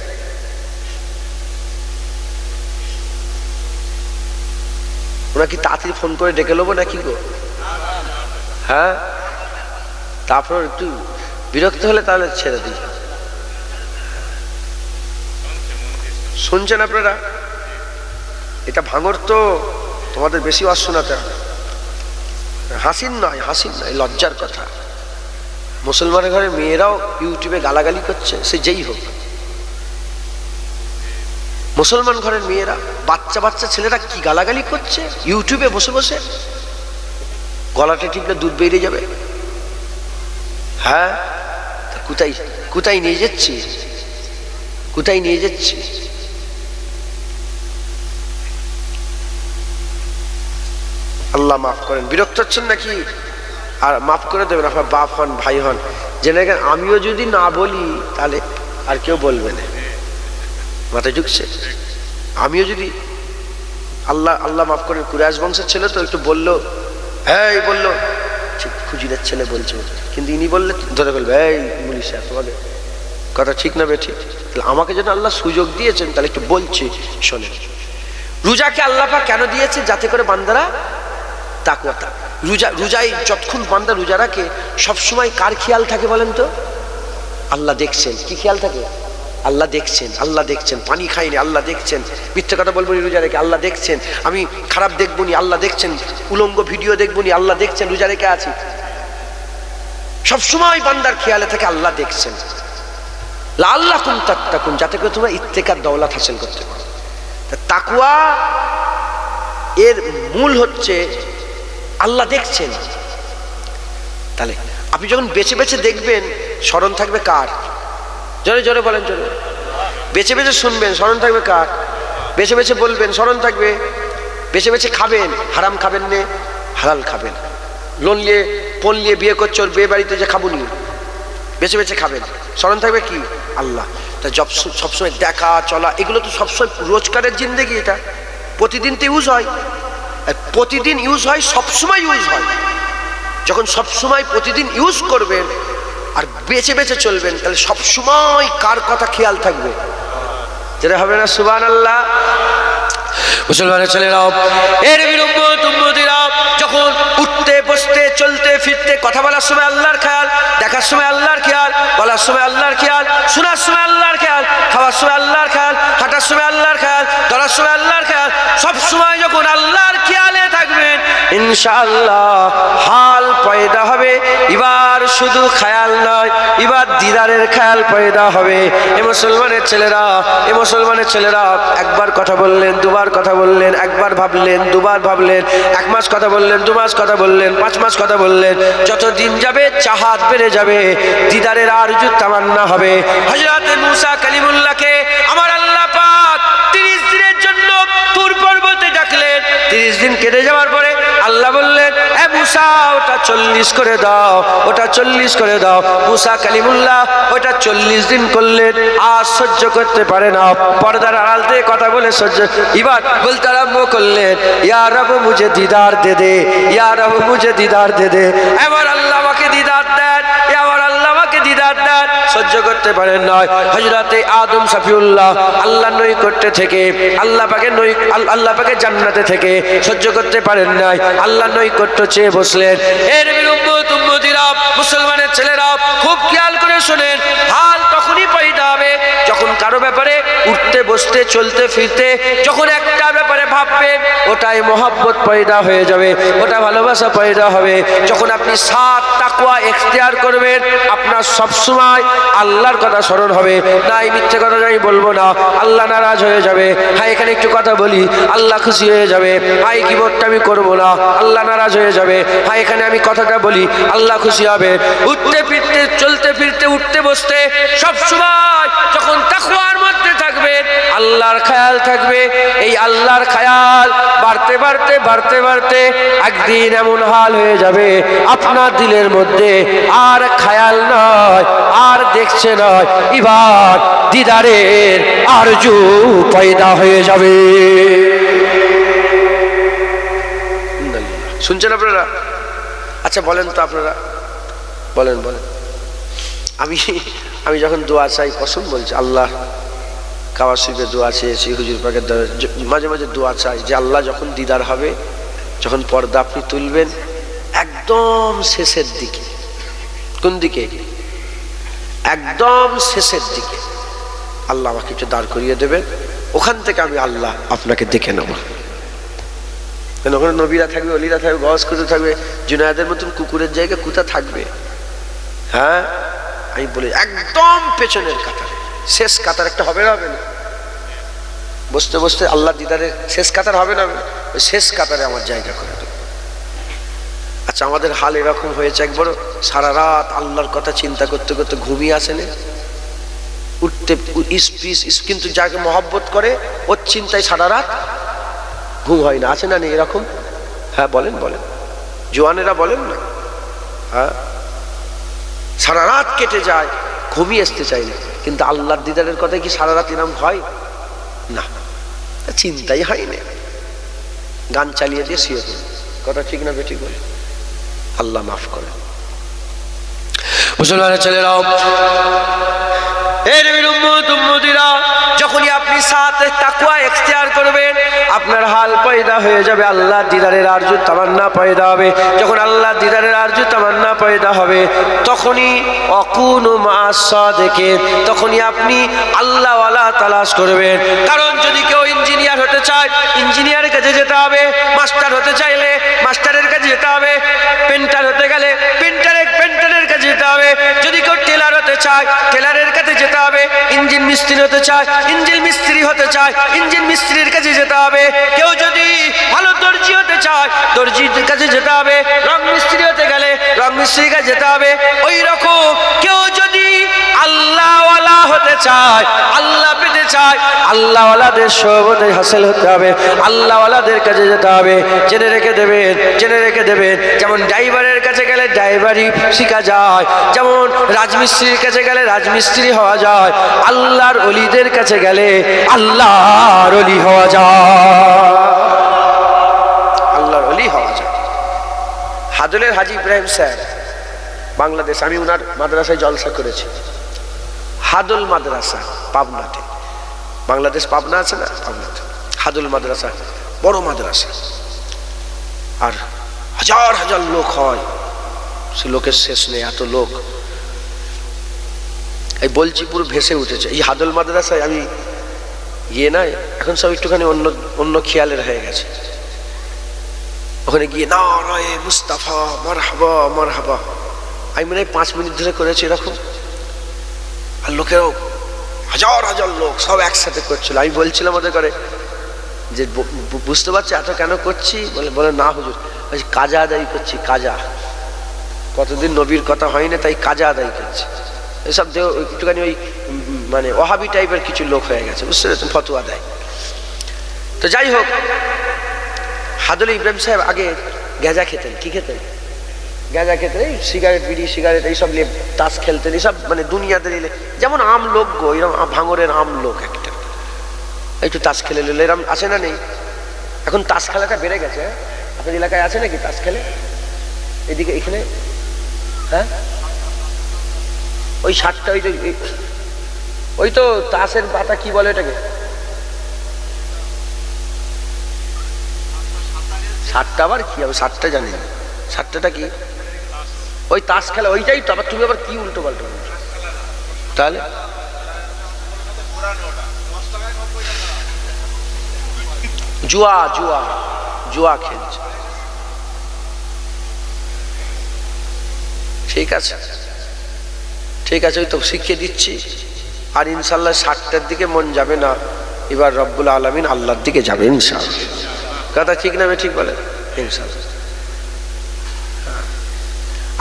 ওরা কি তাড়াতাড়ি ফোন করে ডেকে নেবো নাকি গো? হ্যাঁ, তারপর একটু বিরক্ত হলে তাহলে ছেড়ে দিই। শুনছেন আপনারা? এটা ভাঙর তো, তোমাদের বেশি ওয়াজ শোনাতে হবে। হাসিন নয়, লজ্জার কথা। মুসলমানের ঘরে মেয়েরাও ইউটিউবে গালাগালি করছে, সে যেই হোক। মুসলমান ঘরের মেয়েরা, বাচ্চা বাচ্চা ছেলেরা কি গালাগালি করছে ইউটিউবে বসে বসে। গলাটা টিপলে দুধ বেরিয়ে যাবে। হ্যাঁ, কোথায় নিয়ে যাচ্ছি, কোথায় নিয়ে যাচ্ছি? আল্লাহ মাফ করেন। বিরক্ত হচ্ছেন নাকি? আর মাফ করে দেবেন। আপনার বাপ হন, ভাই হন, জেনে গেন আমিও যদি না বলি তাহলে আর কেউ বলবে না। মাথায় ঢুকছে? আমিও যদি, আল্লাহ মাফ করেন, কুরাইশ বংশের ছেলে তো একটু বললো, হ্যাঁ বললো, খুজিরের ছেলে বলছে, কিন্তু ইনি বললে ধরে বলবে, এই মুলিশা তোমাকে কথা ঠিক না বে ঠিক? তাহলে আমাকে যেন আল্লাহ সুযোগ দিয়েছেন, তাহলে একটু বলছি শোনেন। রোজাকে আল্লাহ পাক কেন দিয়েছে? যাতে করে বান্দারা তাকওয়া। রোজায় যতক্ষণ বান্দা রোজা রাখে, সবসময় কার খেয়াল থাকে বলেন তো? আল্লাহ দেখছেন। কি খেয়াল থাকে? আল্লাহ দেখছেন, আল্লাহ দেখছেন। পানি খাইনি, আল্লাহ দেখছেন। মিথ্যে কথা বলবো নি রোজা রেখে, আল্লাহ দেখছেন। আমি খারাপ দেখবো নি, আল্লাহ দেখছেন। উলঙ্গ ভিডিও দেখবো নি, আল্লাহ দেখছেন। রোজা রেখে আছি, সবসময় বান্দার খেয়ালে থাকে আল্লাহ দেখছেন। লাআল্লাকুম তাত্তাকুন, যাতে করে তোমরা ইত্তেকার দৌলত হাসিল করতে পারো। তাকওয়া এর মূল হচ্ছে আল্লাহ দেখছেন। তাহলে আপনি যখন বেছে বেছে দেখবেন, স্মরণ থাকবে কার? জোরে জোরে বলেন, জোরে। বেছে বেছে শুনবেন, স্মরণ থাকবে কার? বেছে বেছে বলবেন, স্মরণ থাকবে। বেছে বেছে খাবেন, হারাম খাবেন নে, হালাল খাবেন। লোন নিয়ে ফোন নিয়ে বিয়ে করছো, ওর বিয়ে বাড়িতে যে খাবো নি, বেছে বেছে খাবেন, স্মরণ থাকবে কি? আল্লাহ। তা সবসময় দেখা চলা এগুলো তো সবসময় রোজকারের জিন্দেগি, এটা প্রতিদিন তো ইউজ হয়। প্রতিদিন ইউজ হয়, সবসময় ইউজ হয়। যখন সবসময় প্রতিদিন ইউজ করবেন আর বেছে বেছে চলবেন, তাহলে সবসময় কার কথা খেয়াল থাকবে? যেটা হবে না সুবহানাল্লাহ। মুসলমানের ছেলেরাও, এর উম্মতিরা যখন উঠতে বসতে চলতে ফিরতে কথা বলার সময় আল্লাহর খেয়াল, দেখার সময় আল্লাহর খেয়াল, বলার সময় আল্লাহর খেয়াল, শোনার সময় আল্লাহর খেয়াল, খাওয়ার সময় আল্লাহর খেয়াল, হাঁটার সময় আল্লাহর খেয়াল, ধরার সময় আল্লাহর খেয়াল, সব সময় যখন আল্লাহর খেয়ালে থাকবেন, ইনশাআল্লাহ হাল পয়দা হবে। এবার শুধু খেয়াল নয়, এবার দিদারের খেয়াল পয়দা হবে। এ মুসলমানের ছেলেরা, এ মুসলমানের ছেলেরা, একবার কথা বললেন, দুবার কথা বললেন, একবার ভাবলেন, দুবার ভাবলেন, 1 মাস কথা বললেন, 2 মাস কথা বললেন, 5 মাস কথা বললেন, যত দিন যাবে চাহাত বেড়ে যাবে, দিদারের আরজু তামান্না হবে। হযরত মুসা কালিমুল্লাহকে আমার আল্লাহ পাক 30 দিনের জন্য তুর পর্বতে ডাকলেন। 30 দিন কেটে যাওয়ার পরে আল্লাহ বললেন, এ মুসা ওটা 40 করে দাও, ওটা 40 করে দাও। মুসা কালিমুল্লাহ ওটা 40 দিন করলেন, আর সহ্য করতে পারে না, পর্দার আড়াল থেকে কথা বলে সহ্য, এবার বলতে আরম্ভ করলেন, ইয়া রব মুঝে দিদার দে দে, ইয়া রব মুঝে দিদার দে দে। এবার আল্লাহ আমাকে দিদার দেন, এবার আল্লাহ আমাকে দিদার দেন। সহ্য করতে পারেন নয়। হযরতে আদম সফিউল্লাহ আল্লাহ নৈকট্যে থেকে, আল্লাহ পাকে জান্নাতে থেকে সহ্য করতে পারেন নাই, আল্লাহ নৈকট্য চেয়ে বসলেন। এর উম্মতিরা, মুসলমানের ছেলেরা, খুব খেয়াল করে শোনেন, হাল তখনই পয়দা হবে যখন কারো ব্যাপারে উঠতে বসতে চলতে ফিরতে যখন একটা ব্যাপারে ভাববেন, ওটাই মহব্বত পয়দা হয়ে যাবে, ওটা ভালোবাসা পয়দা হবে। যখন আপনি 7 তাকওয়া ইখতিয়ার করবেন, আপনার সবসময় আল্লাহর কথা স্মরণ হবে। না, এই মিথ্যে কথা আমি বলবো না, আল্লাহ নারাজ হয়ে যাবে। হ্যাঁ, এখানে একটু কথা বলি, আল্লাহ খুশি হয়ে যাবে। হ্যাঁ, এই গীবতটা আমি করবো না, আল্লাহ নারাজ হয়ে যাবে। হ্যাঁ, এখানে আমি কথাটা বলি, আল্লাহ খুশি হবে। উঠতে ফিরতে চলতে ফিরতে উঠতে বসতে সবসময় যখন তাকওয়ার মধ্যে থাকবেন, আল্লাহর খেয়াল থাকবে। এই আল্লাহর খেয়াল বাড়তে বাড়তে বাড়তে বাড়তে একদিন এমন হাল হয়ে যাবে, আপনার দিলের মধ্যে আর খেয়াল নয়, আর দেখছে নয়, এবার দিদারের আরজু পয়দা হয়ে যাবে। শুনছেন আপনারা? আচ্ছা বলেন তো, আপনারা বলেন বলেন। আমি যখন দোয়া চাই, কসম বলছি, আল্লাহ কাবা শরীফে দোয়া চেয়েছি, হুজুর পাকের মাঝে মাঝে দোয়া চাই যে আল্লাহ যখন দিদার হবে, যখন পর্দা আপনি তুলবেন, একদম শেষের দিকে, কোন দিকে? একদম শেষের দিকে আল্লাহ আমাকে একটু দাঁড় করিয়ে দেবেন, ওখান থেকে আমি আল্লাহ আপনাকে দেখে নেব। ওখানে নবীরা থাকবে, অলিরা থাকবে, গজ কুতু থাকবে, জুনায়েদের মতন কুকুরের জায়গায় কুতা থাকবে। হ্যাঁ, আমি বলি একদম পেছনের কাতারে, শেষ কাতার একটা হবে না? হবে না? বসতে বসতে আল্লাহ দিদারে শেষ কাতার হবে না? ওই শেষ কাতারে আমার জায়গা করে দেবে। আচ্ছা, আমাদের হাল এরকম হয়েছে, একবার সারা রাত আল্লাহর কথা চিন্তা করতে করতে ঘুমিয়ে আসেনি, উঠতে কিন্তু যাকে মহব্বত করে ওর চিন্তায় সারা রাত ঘুম হয় না, আছে না নেই এরকম? হ্যাঁ বলেন বলেন, জোয়ানেরা বলেন না। হ্যাঁ, সারা রাত কেটে যায়, ঘুমিয়ে আসতে চাই না, কিন্তু আল্লাহর দিদারের কথা কি সারা রাত এরকম হয় না? চিন্তাই হয় না, গান চালিয়ে দিয়ে শুয়ে পড়ে। কথা ঠিক না বেঠিক বলে? আল্লাহ মাফ করে। মুসলমানের ছেলেরাও, এর উম্মতিরা, যখনই আপনি সাথে তাকওয়া ইখতিয়ার করবেন, আপনার হাল পয়দা হয়ে যাবে, আল্লাহ দিদারের আরজু তামান্না পয়দা হবে। যখন আল্লাহ দিদারের আরজু তামান্না পয়দা হবে, তখনই অকুনু মা'আস সাদিকিন, তখনই আপনি আল্লাহওয়ালা তালাশ করবেন। কারণ যদি কেউ ইঞ্জিনিয়ার হতে চায়, ইঞ্জিনিয়ারের কাছে যেতে হবে। মাস্টার হতে চাইলে মাস্টারের কাছে যেতে হবে। পেন্টার হতে গেলে পেন্টারের কাছে যেতে হবে। যদি কেউ টেলার হতে চায়, টেলারের কাছে যেতে হবে। ইঞ্জিন মিস্ত্রি হতে চায়, ইঞ্জিন মিস্ত্রি হতে চায়, ইঞ্জিন মিস্ত্রির কাছে যেতে হবে। কেউ যদি ভালো দর্জি হতে চায়, দর্জির কাছে যেতে হবে। রং মিস্ত্রি হতে গেলে রং মিস্ত্রির কাছে যেতে হবে। ওই রকম কেউ যদি আল্লাহওয়ালা হতে চায়, আল্লাহ পেতে চায়, আল্লাহওয়ালাদের সোহবতে হাসিল হতে হবে, আল্লাহওয়ালাদের কাছে যেতে হবে। জেনে রেখে দেবেন, জেনে রেখে দেবেন। যেমন ড্রাইভারের কাছে গেলে ড্রাইভারি শেখা যায়, যেমন রাজমিস্ত্রির কাছে গেলে রাজমিস্ত্রি হওয়া যায়, আল্লাহর ওলিদের কাছে গেলে আল্লাহর ওলি হওয়া যায়, আল্লাহর ওলি হওয়া যায়। হাদলের হাজী ইব্রাহিম স্যার বাংলাদেশ, আমি ওনার মাদ্রাসায় জলসা করেছি। হাদল মাদ্রাসা পাবনাতে, বাংলাদেশ পাবনা আছে না, পাবনাতে হাদল মাদ্রাসা, বড় মাদ্রাসা, আর হাজার হাজার লোক হয়, সে লোকের শেষ নেই, এত লোক। এই বলছি পুরো ভেসে উঠেছে এই হাদল মাদ্রাসায়। আমি গিয়ে না, এখন সব একটুখানি অন্য অন্য খেয়ালের হয়ে গেছে। ওখানে গিয়ে নারায়ে মুস্তাফা মারহাবা মারহাবা, আমি মনে হয় 5 মিনিট ধরে করেছি এরকম। আর লোকেরাও হাজার হাজার লোক সব একসাথে করছিল। আমি বলছিলাম ওদের করে যে বুঝতে পারছি এত কেন করছি, বলে না হুজুর, কাজা আদায় করছি, কাজা, কতদিন নবীর কথা হয় না, তাই কাজা আদায় করছি। এসব একটুখানি ওই মানে ওহাবি টাইপের কিছু লোক হয়ে গেছে, বুঝতে পেরেছেন, ফতোয়া দেয়। তো যাই হোক, হাদল ইব্রাহিম সাহেব আগে গেঁজা খেতেন। কি খেতেন? গেঁজা খেতেন, এই সিগারেট, বিড়ি সিগারেট এইসব নিয়ে তাস খেলতেন, এইসব মানে দুনিয়াতে নিলে যেমন আম লোক গো, এরকম ভাঙরের আম লোক একটা, একটু তাস খেলে নিলে এরকম আছে না নেই? এখন তাস খেলাটা বেড়ে গেছে। আপনার এলাকায় আছে নাকি তাস খেলে? এদিকে এখানে হ্যাঁ, ওই 7টা, ওই তো তাসের পাতা কি বলে এটাকে, 7টা আবার কি হবে, 7টা জানি না, 7টাটা কি? ওই তাস খেলা, ওইটাই তো। আবার তুমি আবার কি উল্টো পাল্টো বলছো তাহলে? জুয়া, জুয়া, জুয়া খেলছে। ঠিক আছে, ঠিক আছে, ওই তো শিখিয়ে দিচ্ছি। আর ইনশাল্লাহ 7টার দিকে মন যাবে না, এবার রব্বুল আলামিন আল্লাহর দিকে যাবে ইনশাআল্লাহ। কথা ঠিক না? ঠিক বলে ইনশাআল্লাহ।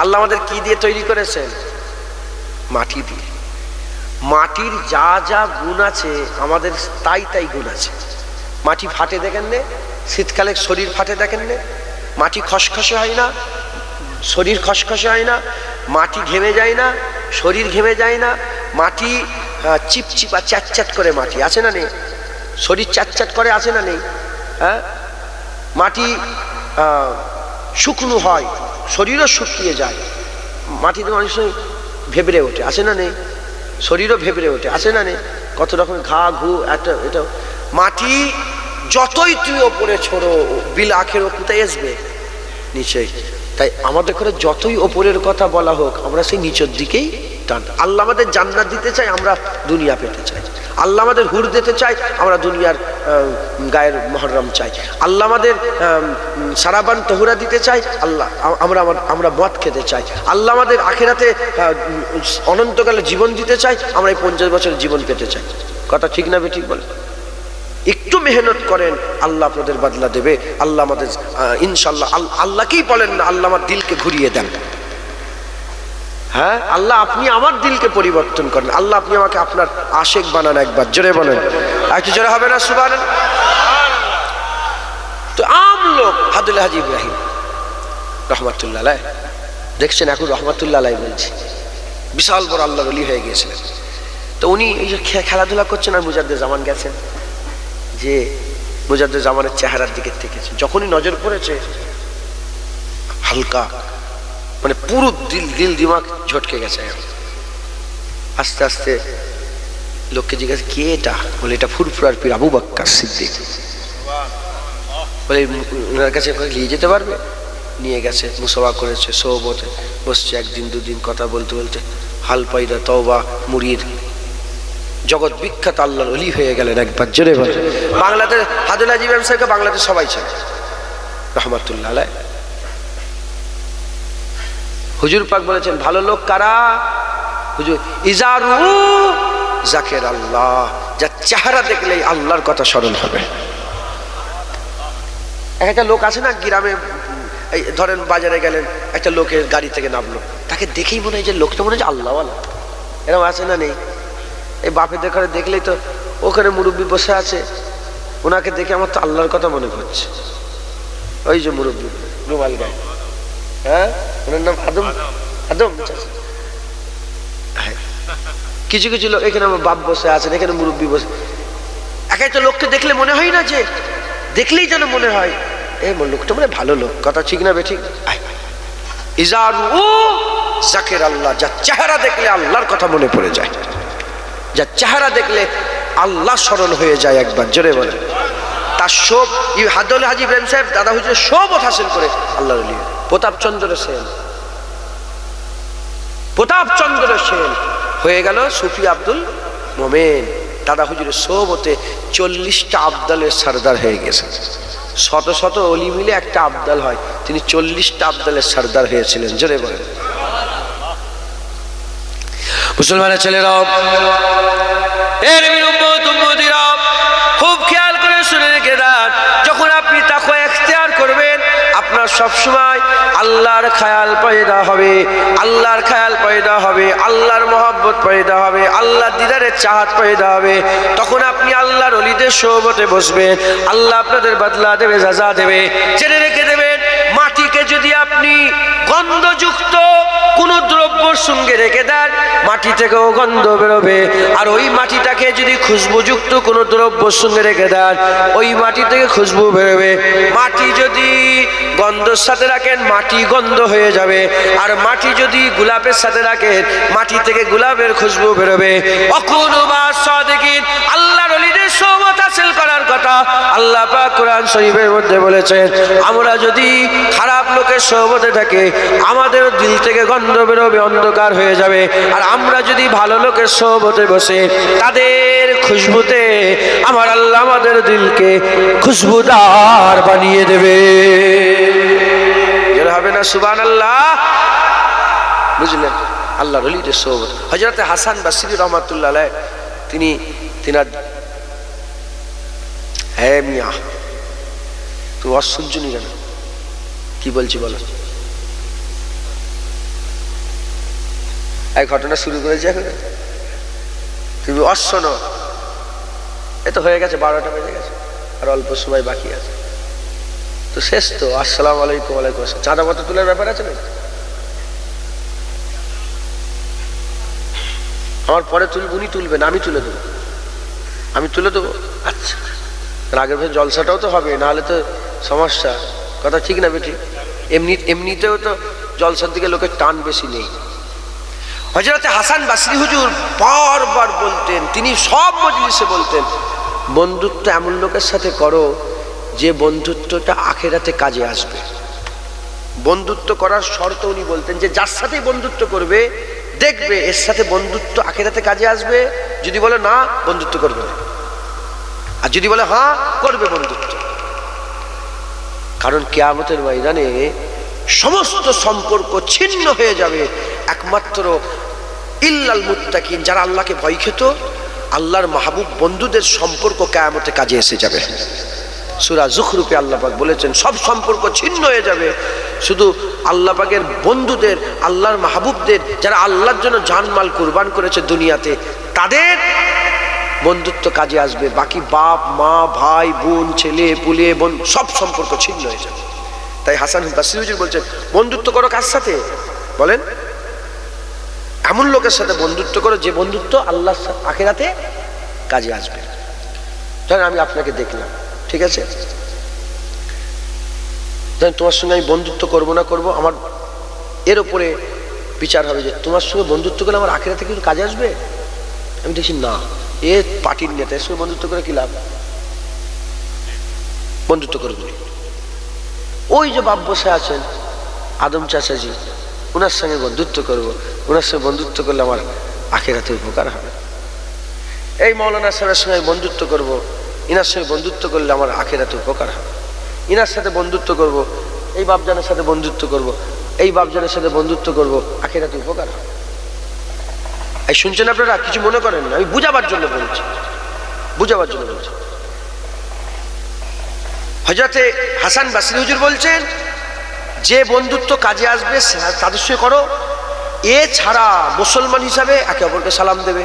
আল্লাহ আমাদের কি দিয়ে তৈরি করেছেন? মাটি দিয়ে। মাটির যা যা গুণ আছে আমাদের তাই তাই গুণ আছে। মাটি ফাটে দেখেন নে, শীতকালে শরীর ফাটে দেখেন নে, মাটি খসখসে হয় না, শরীর খসখসে হয় না, মাটি ঘেমে যায় না, শরীর ঘেমে যায় না, মাটি চিপচিপা চ্যাটচ্যাট করে, মাটি আছে না নেই? শরীর চ্যাটচ্যাট করে, আছে না নেই? হ্যাঁ, মাটি শুকনো হয়, শরীরও শুকিয়ে যায়, মাটিতে অনেক সময় ভেবড়ে ওঠে, আছে না নেই? শরীরও ভেবড়ে ওঠে, আছে না নেই? কত রকম ঘা ঘু, এটা মাটি যতই তুই ওপরে ছোড়ো, বিল আখেরও কোথায় আসবে? নিচেই। তাই আমাদের করে যতই ওপরের কথা বলা হোক, আমরা সেই নিচের দিকেই টান। আল্লাহ আমাদের জান্নাত দিতে চাই, আমরা দুনিয়া পেতে চাই। আল্লাহ আমাদের হুর দিতে চাই, আমরা দুনিয়ার গায়ের মহরম চাই। আল্লাহ আমাদের সারাবান তহুরা দিতে চাই, আল্লাহ আমরা মদ খেতে চাই। আল্লাহ আমাদের আখিরাতে অনন্তকালে জীবন দিতে চাই, আমরা এই 50 বছরের জীবন পেতে চাই। কথা ঠিক না ঠিক বলে? একটু মেহনত করেন, আল্লাহ আপনাদের বদলা দেবে। আল্লাহ আমাদের ইনশাল্লাহ, আল্লাহকেই বলেন না, আল্লাহ আমার দিলকে ঘুরিয়ে দেন। হ্যাঁ, আল্লাহ আপনি আমার দিলকে পরিবর্তন করেন, আল্লাহ আপনি আমাকে আপনার আশেক বানান। একবার জোরে বলেন, একটু জোরে হবে না? সুবহানাল্লাহ। তো আম লোক হাদুল হাজী ইব্রাহিম রহমাতুল্লাহ আলাইহ, দেখছেন এখন রহমাতুল্লাহ আলাইহ বলছি, বিশাল বড় আল্লাহর ওলি হয়ে গিয়েছিলেন। তো উনি এই যে খেলাধুলা করছেন, আর মুজাদ্দেদ জামান গেছেন, যে মুজাদ্দেদ জামানের চেহারার দিকে দেখেছেন, যখনই নজর পড়েছে হালকা মানে পুরো দিল দিমাগ ঝটকে গেছে। আস্তে আস্তে লোককে জিজ্ঞাসা কে এটা, বলে এটা ফুরফুরার পীর আবু বকর সিদ্দিক। বলে ওনার কাছে নিয়ে যেতে পারবে? নিয়ে গেছে, মুসাফা করেছে, সোহবতে বসছে, একদিন দুদিন কথা বলতে বলতে হাল পাইদা তওবা মুরিদ জগৎ বিখ্যাত আল্লাহর ওলি হয়ে গেলেন একবার। জোরে বলে বাংলাদেশ হাদুল আজিব সাহেবকে বাংলাদেশ সবাই ছিল রহমাতুল্লাহ আলাইহ। হুজুর পাক বলেছেন ভালো লোক কারা? হুজুর ইজারু জাকের আল্লাহ, যার চেহারা দেখলেই আল্লাহর কথা স্মরণ হবে। একটা লোক আছে না গ্রামে, এই ধরেন বাজারে গেলেন, একটা লোকের গাড়ি থেকে নামলো, তাকে দেখেই মনে হয় যে লোকটা মনে হয় আল্লাহওয়ালা। এরকম আছে না নেই? এই বাপেদের ঘরে দেখলেই তো, ওখানে মুরব্বী বসে আছে, ওনাকে দেখে আমার তো আল্লাহর কথা মনে পড়ছে। ওই যে মুরব্বী রুমাল গায়ে, হ্যাঁ, ওনার নাম আদম। আদম কিছু কিছু লোক, এখানে আমার বাপ বসে আছেন, এখানে মুরব্বী বসে, এক একটা লোককে দেখলে মনে হয় না যে, দেখলেই যেন মনে হয় এই লোকটা মানে ভালো লোক। কথা ঠিক না বেঠিক? ইজারু জাকের আল্লাহ, যার চেহারা দেখলে আল্লাহর কথা মনে পড়ে যায়, যার চেহারা দেখলে আল্লাহ স্মরণ হয়ে যায় একবার। জোরে বলে তার সব হাদুল হাজি ইব্রাহিম সাহেব দাদা হুজুরের সবত হাসিল করে আল্লাহর ওলি। প্রতাপচন্দ্র সেন, প্রতাপচন্দ্র সেন হয়ে গেল সুফি আব্দুল মোমেন। দাদা হুজুরের সবতে 40টা আবদালের সরদার হয়ে গেছে। শত শত অলি মিলে একটা আবদাল হয়, তিনি 40টা আবদালের সরদার হয়েছিলেন। জোরে বলেন মুসলমানের ছেলেরাও, এর খুব খেয়াল করে শুনে রেখে দেন, যখন আপনি তাকওয়া ইখতিয়ার করবেন আপনার সবসময় আল্লাহর খেয়াল পয়দা হবে, আল্লাহর খেয়াল পয়দা হবে, আল্লাহর মহব্বত পয়দা হবে, আল্লাহর দিদারের চাহাত পয়দা হবে। তখন আপনি আল্লাহর ওলিদের সোহবতে বসবেন, আল্লাহ আপনাদের বদলা দেবে, সাজা দেবে। জেনে রেখে দেবেন, মাটিকে যদি আপনি গন্ধযুক্ত কোন দ্রব্যর সঙ্গে রেখে দেন, মাটি থেকেও গন্ধ বেরোবে। আর ওই মাটিটাকে যদি খুশবুযুক্ত কোন দ্রব্যর সঙ্গে রেখে দেন, ওই মাটি থেকে খুশবু বেরোবে। মাটি যদি গন্ধর সাথে রাখেন, মাটি গন্ধ হয়ে যাবে। আর মাটি যদি গোলাপের সাথে রাখেন, মাটি থেকে গোলাপের খুশবু বেরোবে। অকুনু মা সাদিকিন, আল্লাহর ওলিদের সোহবত হাসিল করার কথা আল্লাহ পাক কোরআন শরীফের মধ্যে বলেছেন। আমরা যদি খারাপ লোকের সোহবতে থাকি, আমাদের দিল থেকে গন্ধ বেরোবে, অন্ধকার হয়ে যাবে। আর আমরা যদি ভালো লোকের সোহবতে বসে, তাদের খুশবুতে আমার আল্লাহ আমাদের দিলকে খুশবুদার বানিয়ে দেবে। হবে না সুবহানাল্লাহ? বুঝলেন? আল্লাহর ওলিদের সোহবত। হযরত হাসান বসরি রহমাতুল্লাহ আলাইহ তিনার হ্যাঁ মিয়া তুমি ওয়াজ শুনছো নি কেন? কি বলছি বলো? এই ঘটনা শুরু করেছি এখন, তুমি ওয়াজ শোনো। এ তো হয়ে গেছে, 12টা বেজে গেছে, আর অল্প সময় বাকি আছে, তো শেষ তো। আসসালামু আলাইকুম। ওয়ালাইকুম আসসালাম। চাঁদা মতো তুলার ব্যাপার আছে না? আমার পরে উনি তুলবেন, আমি তুলে দেবো, আমি তুলে দেবো। আচ্ছা, আগের বছর জলসাটাও তো হবে, নাহলে তো সমস্যা। কথা ঠিক না বেঠিক? এমনিতেও তো জলসার দিকে লোকের টান বেশি নেই। হযরত হাসান বসরি হুজুর বারবার বলতেন, তিনি সব মজলিসে বলতেন, বন্ধুত্ব এমন লোকের সাথে করো যে বন্ধুত্বটা আখিরাতে কাজে আসবে। বন্ধুত্ব করার শর্ত উনি বলতেন যে যার সাথে বন্ধুত্ব করবে দেখবে এর সাথে বন্ধুত্ব আখিরাতে কাজে আসবে। যদি বলে না, বন্ধুত্ব করবে না। আর যদি বলে হ্যাঁ, করবে বন্ধুত্ব। কারণ কিয়ামতের ময়দানে সমস্ত সম্পর্ক ছিন্ন হয়ে যাবে, একমাত্র ইল্লাল মুত্তাকিন, যারা আল্লাহকে ভয় খেত, আল্লাহর মাহবুব বন্ধুদের সম্পর্ক কিয়ামতে কাজে এসে যাবে। সূরা যুখরুফে আল্লাহ পাক বলেছেন সব সম্পর্ক ছিন্ন হয়ে যাবে, শুধু আল্লাহ পাকের বন্ধুদের, আল্লাহর মাহবুবদের, যারা আল্লাহর জন্য জানমাল কুরবান করেছে দুনিয়াতে, তাদের বন্ধুত্ব কাজে আসবে। বাকি বাপ মা, ভাই বোন, ছেলে পুলে, বোন, সব সম্পর্ক ছিন্ন হয়ে যাবে। তাই হাসান বসরি হুজুর বলছেন, বন্ধুত্ব করো কার সাথে? বলেন, এমন লোকের সাথে বন্ধুত্ব করো যে বন্ধুত্ব আল্লাহর আখিরাতে কাজে আসবে। ধরেন আমি আপনাকে দেখলাম, ঠিক আছে, তোমার সঙ্গে আমি বন্ধুত্ব করবো না করবো, আমার এর উপরে বিচার হবে যে তোমার সঙ্গে বন্ধুত্ব করলে আমার আখিরাতে কিন্তু কাজে আসবে। আমি দেখছি না, এ পার্টির নেতা, এর সঙ্গে বন্ধুত্ব করে কি লাভ? বন্ধুত্ব করবে ওই যে বাপ বসে আছেন আদম চাচাজি, ওনার সঙ্গে বন্ধুত্ব করব, ওনার সঙ্গে বন্ধুত্ব করলে আমার আখিরাতে উপকার হবে। এই মৌলানা সাহেবের সঙ্গে বন্ধুত্ব করব, ইনার সঙ্গে বন্ধুত্ব করলে আমার আখিরাতে উপকার হবে। ইনার সাথে বন্ধুত্ব করব, এই বাপজানের সাথে বন্ধুত্ব করব, এই বাপজানের সাথে বন্ধুত্ব করব, আখিরাতে উপকার হবে। এই শুনছেন আপনারা? কিছু মনে করেন না, আমি বুঝাবার জন্য বলছি, বুঝাবার জন্য বলছি। হযরতে হাসান বসরি হুজুর বলছেন, যে বন্ধুত্ব কাজে আসবে তাদের সঙ্গে করো, এছাড়া মুসলমান হিসাবে একে অপরকে সালাম দেবে,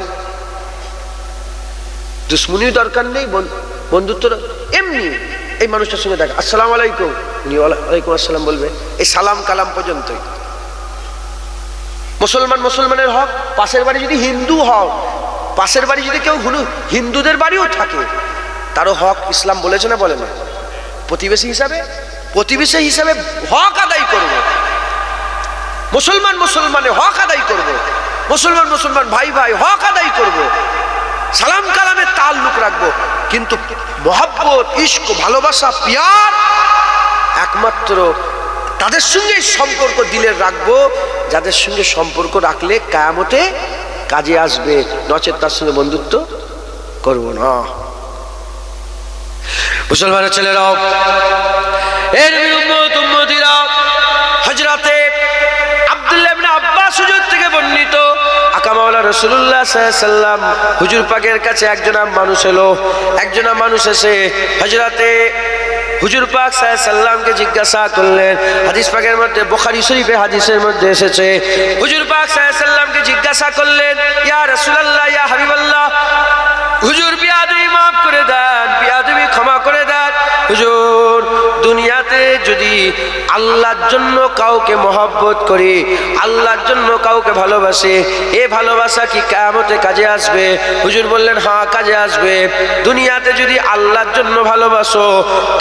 দুশ্মনীর দরকার নেই, বন্ধুত্ব এমনি এই মানুষটার সঙ্গে দেখা, আসসালামু আলাইকুম, উনি ওয়ালাইকুম আসসালাম বলবে, এই সালাম কালাম পর্যন্তই। মুসলমান মুসলমানের হক, পাশের বাড়ি যদি হিন্দু হও, পাশের বাড়ি যদি কেউ হিন্দুদের বাড়িও থাকে, তারও হক ইসলাম বলেছে না বলে না? প্রতিবেশী হিসাবে হক আদায় করব, মুসলমান মুসলমানের হক আদায় করব, মুসলমান ভাই ভাই হক আদায় করব, সালাম কালামের তাল্লুক রাখবো, কিন্তু মহব্বত, ইশক, ভালোবাসা, পিয়ার একমাত্র তাদের সঙ্গে সম্পর্ক দিলের রাখবো যাদের সঙ্গে সম্পর্ক রাখলে কিয়ামতে কাজে আসবে, নচেত তার সঙ্গে বন্ধুত্ব করব না। মুসলমানের ছেলেরাও, এর উম্মতিরা, হযরতে আব্দুল্লাহ ইবনে আব্বাস হুজুর থেকে বর্ণিত, আকা মাওলা রাসূলুল্লাহ সাল্লাল্লাহু আলাইহি সাল্লাম হুজুর পাকের কাছে একজনা মানুষ এসে হযরতে হুজুর পাক সাল্লাল্লাহু আলাইহি সাল্লামকে জিজ্ঞাসা করলেন, হাদিস পাকের মধ্যে, বুখারী শরীফে হাদিসের মধ্যে এসেছে, হুজুর পাক সাল্লাল্লাহু আলাইহি সাল্লামকে জিজ্ঞাসা করলেন, ইয়া রাসূলুল্লাহ, ইয়া হাবিবাল্লাহ, হুজুর বিয়াদবি মাফ করে দেন, বিয়াদবি ক্ষমা করে দেন, হুজুর দুনিয়াতে যদি আল্লাহর জন্য কাউকে মহব্বত করি, আল্লাহর জন্য কাউকে ভালোবাসে, এ ভালোবাসা কি কিয়ামতে কাজে আসবে? হুজুর বললেন, হ্যাঁ কাজে আসবে। দুনিয়াতে যদি আল্লাহর জন্য ভালোবাসো,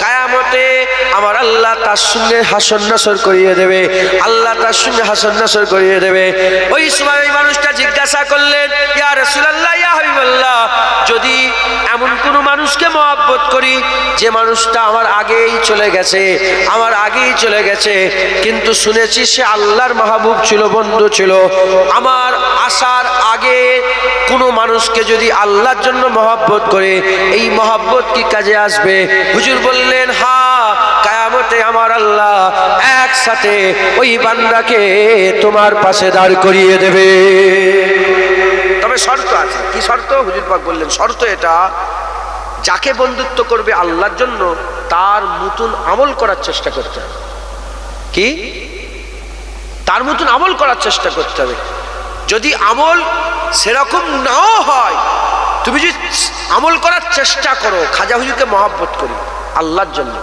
কিয়ামতে আমার আল্লাহ তার সঙ্গে হাসর নাসর করিয়ে দেবে, আল্লাহ তার সঙ্গে হাসর নাসর করিয়ে দেবে। ওই সময় ওই মানুষটা জিজ্ঞাসা করলেন, ইয়া রাসূলুল্লাহ, ইয়া হাবিবাল্লাহ, যদি এমন কোন মানুষকে মহব্বত করি যে মানুষটা আমার আগেই চলে গেছে, কিন্তু শুনেছি সে আল্লাহর মাহবুব ছিল, বন্ধু ছিল, আমার আসার আগে কোন মানুষকে যদি আল্লাহর জন্য মহব্বত করে, এই মহব্বত কি কাজে আসবে? হুজুর বললেন, হ্যাঁ, কিয়ামতে আমার আল্লাহ একসাথে ওই বান্দাকে তোমার পাশে দাঁড় করিয়ে দেবে। তবে শর্ত আছে। কি শর্ত? হুজুর পাক বললেন, শর্ত এটা, যাকে বন্ধুত্ব করবে আল্লাহর জন্য তার মতন আমল করার চেষ্টা করতে হবে। কি? তার মতন আমল করার চেষ্টা করতে হবে। যদি আমল সেরকম নাও হয়, তুমি যদি আমল করার চেষ্টা করো, খাজা হুজুরকে মহব্বত করি আল্লাহর জন্য,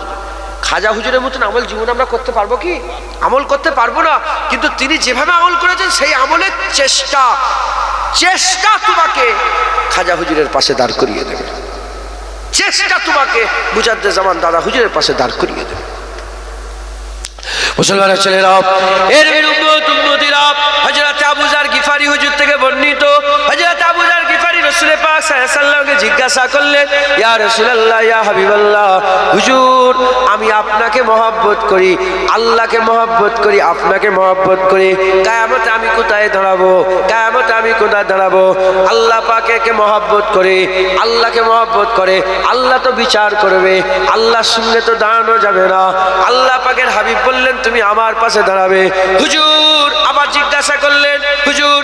খাজা হুজুরের মতন আমল জীবনে আমরা করতে পারবো কি? আমল করতে পারবো না, কিন্তু তিনি যেভাবে আমল করেছেন সেই আমলের চেষ্টা তোমাকে খাজা হুজুরের পাশে দাঁড় করিয়ে দেবে, চেষ্টা তোমাকে মুজাদ্দেদ জামান দাদা হুজুরের পাশে দাঁড় করিয়ে দেবে। মুসলমানের ছেলেরা, এর উম্মতিরা, হযরত আবু যার গিফারি হুজুর থেকে বর্ণিত, হযরত আবু যার গিফারি রাসূল পাক সাল্লাল্লাহু আলাইহি সাল্লামকে জিজ্ঞাসা করলেন, ইয়া রাসূলুল্লাহ, ইয়া হাবিবাল্লাহ, হুজুর আমি আপনাকে মহব্বত করি, আল্লাহকে মহব্বত করি, আপনাকে মহব্বত করি, কিয়ামতে আমি কোথায় দাঁড়াবো? আল্লাহ পাকেকে মহব্বত করে, আল্লাহকে মহব্বত করে, আল্লাহ তো বিচার করবে, আল্লাহর সঙ্গে তো দাঁড়ানো যাবে না। আল্লাহ পাকের হাবিব বললেন, তুমি আমার পাশে দাঁড়াবে। হুজুর আবার জিজ্ঞাসা করলেন, হুজুর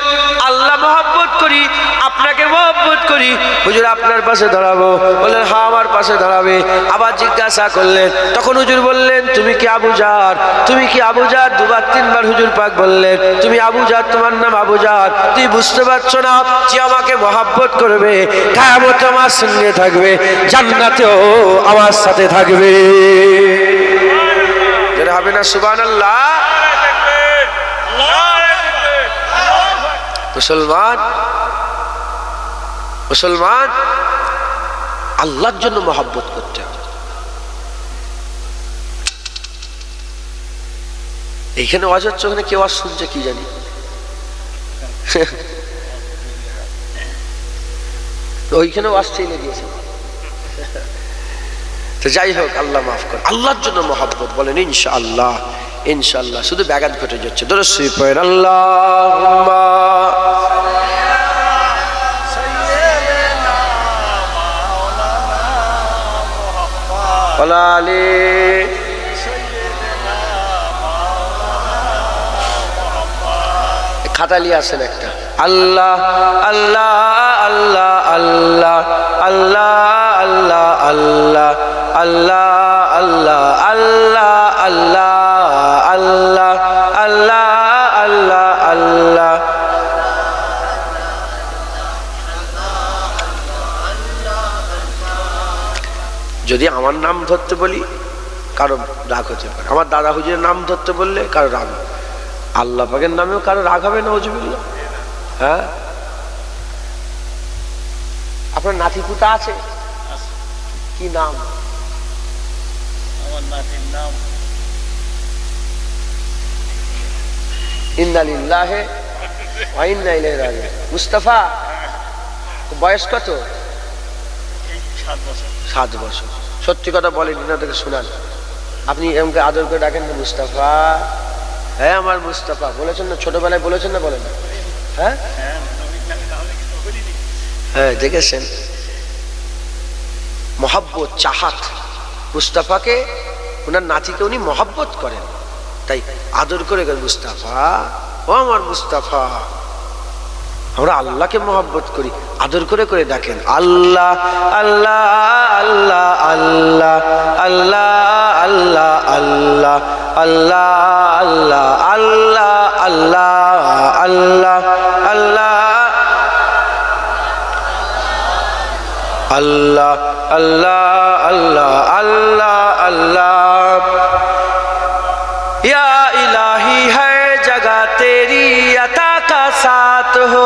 আল্লাহ মহব্বত করি, আপনাকে মহব্বত করি, হুজুর আপনার পাশে দাঁড়াবো? বললেন, হ্যাঁ আমার পাশে দাঁড়াবে। আবার জিজ্ঞাসা করলেন, তখন হুজুর বললেন, তুমি কি আবু জার? দুবার তিনবার হুজুর পাক বললেন, তুমি আবু জার, তোমার নাম আবু জার, তুমি বুঝতে পারছো না যে আমাকে মহব্বত করবে, কিয়ামতে আমার সঙ্গে থাকবে, জান্নাতেও আমার সাথে থাকবে। হবে না সুবহানাল্লাহ? মুসলমান আল্লাহর জন্য মহব্বত করতে হবে। এইখানে ওয়াজ হচ্ছে, ওখানে কেউ আর শুনছে কি জানি। ওইখানেও অস্ট্রেলিয়া দিয়েছে। তো যাই হোক, আল্লাহ মাফ করে। আল্লাহর জন্য মহব্বত বলেন ইনশাআল্লাহ, ইনশাআল্লাহ। শুধু ব্যাঘাত ঘটে যাচ্ছে। দরুদ শরীফ পড়েন, আল্লাহুম্মা ওয়ালা আলি খাতালি আছেন একটা, আল্লাহ আল্লাহ আল্লাহ আল্লাহ আল্লাহ আল্লাহ আল্লাহ আল্লাহ আল্লাহ আল্লাহ আল্লাহ আল্লাহ আল্লাহ আল্লাহ আল্লাহ। যদি আমার নাম ধরতে বলি কারো রাগ হতে পারে, আমার দাদা হুজুরের নাম ধরতে বললে কারো রাগ, আল্লাহ পাকের নামেও কারো রাগ হবে না? ওজুবিল্লাহ। হ্যাঁ, আপনার নাতিপুতা আছে? কি নাম? আমার নাতির নাম ইন্না লিল্লাহি ওয়া ইন্না ইলাইহি রাজিউন। মুস্তাফা বয়স কত? 7 বছর। 7 বছর। সত্যি কথা বলেন না, তোকে শোনান। আপনি এমকে আদর করে ডাকেন না, মুস্তাফা, হ্যাঁ আমার মুস্তাফা বলেছেন না? ছোটবেলায় বলেছেন না? বলেন না? হ্যাঁ হ্যাঁ, দেখেছেন মহব্বত, চাহাত। মুস্তাফাকে, ওনার নাতিকে উনি মহব্বত করেন, তাই আদর করে মুস্তাফা, ও আমার মুস্তাফা। আমরা আল্লাহকে মহব্বত করি, আদর করে করে ডাকেন, আল্লাহ আল্লাহ আল্লাহ আল্লাহ আল্লাহ আল্লাহ আল্লাহ আল্লাহ আল্লাহ আল্লাহ আল্লাহ আল্লাহ আল্লাহ আল্লাহ আল্লাহ আল্লাহ আল্লাহ আল্লাহ। या इलाही हर जगह तेरी अता का साथ हो,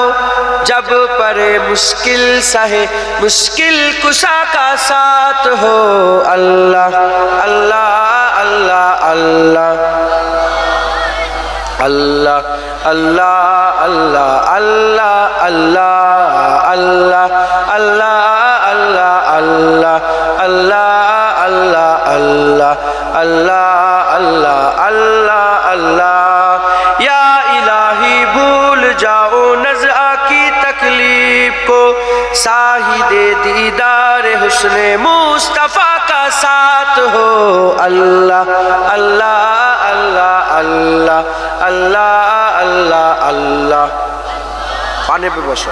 जब परे मुश्किल सहे मुश्किल कुशा का साथ हो, अल्लाह अल्लाह अल्लाह अल्लाह अल्लाह अल्लाह अल्लाह अल्लाह अल्लाह अल्लाह अल्लाह अल्लाह अल्लाह अल्लाह अल्लाह अल्लाह अल्लाह अल्लाह अल्लाह। या इलाही भूल जाओ नज़्आ की तकलीफ को, साहिदे दीदार हुस्ने मुस्तफ़ा का साथ हो, अल्लाह अल्लाह अल्लाह अल्लाह अल्लाह अल्लाह अल्लाह। पाने पे बसो,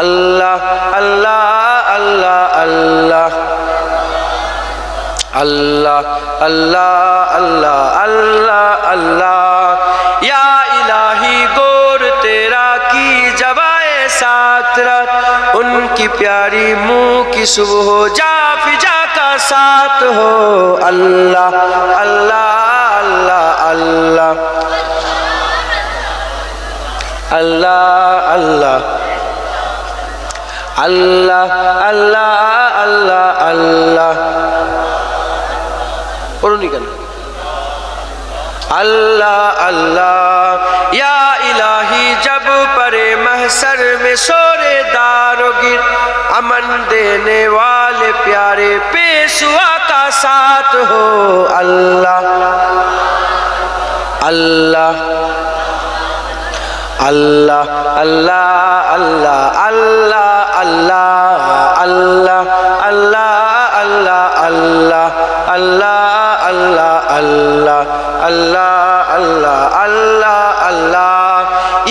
अल्लाह अल्लाह अल्लाह अल्लाह अल्लाह अल्लाह अल्लाह अल्लाह अल्लाह। या इलाही गोर तेरा की जवाए सातरत, उनकी प्यारी मुँह की सुबह जा फिजा का साथ हो, अल्लाह अल्लाह अल्लाह अल्लाह अल्लाह अल्लाह अल्लाह अल्लाह अल्लाह अल्लाह। पढ़ोनी केन? अल्लाह अल्लाह। या इलाही जब परे महशर में सोरे दारोगिर, अमन देने वाले प्यारे पेशवा का साथ हो, अल्लाह अल्लाह अल्लाह अल्लाह अल्लाह अल्लाह अल्लाह अल्लाह अल्लाह अल्लाह अल्लाह अल्लाह अल्लाह अल्लाह अल्लाह अल्लाह अल्लाह अल्लाह।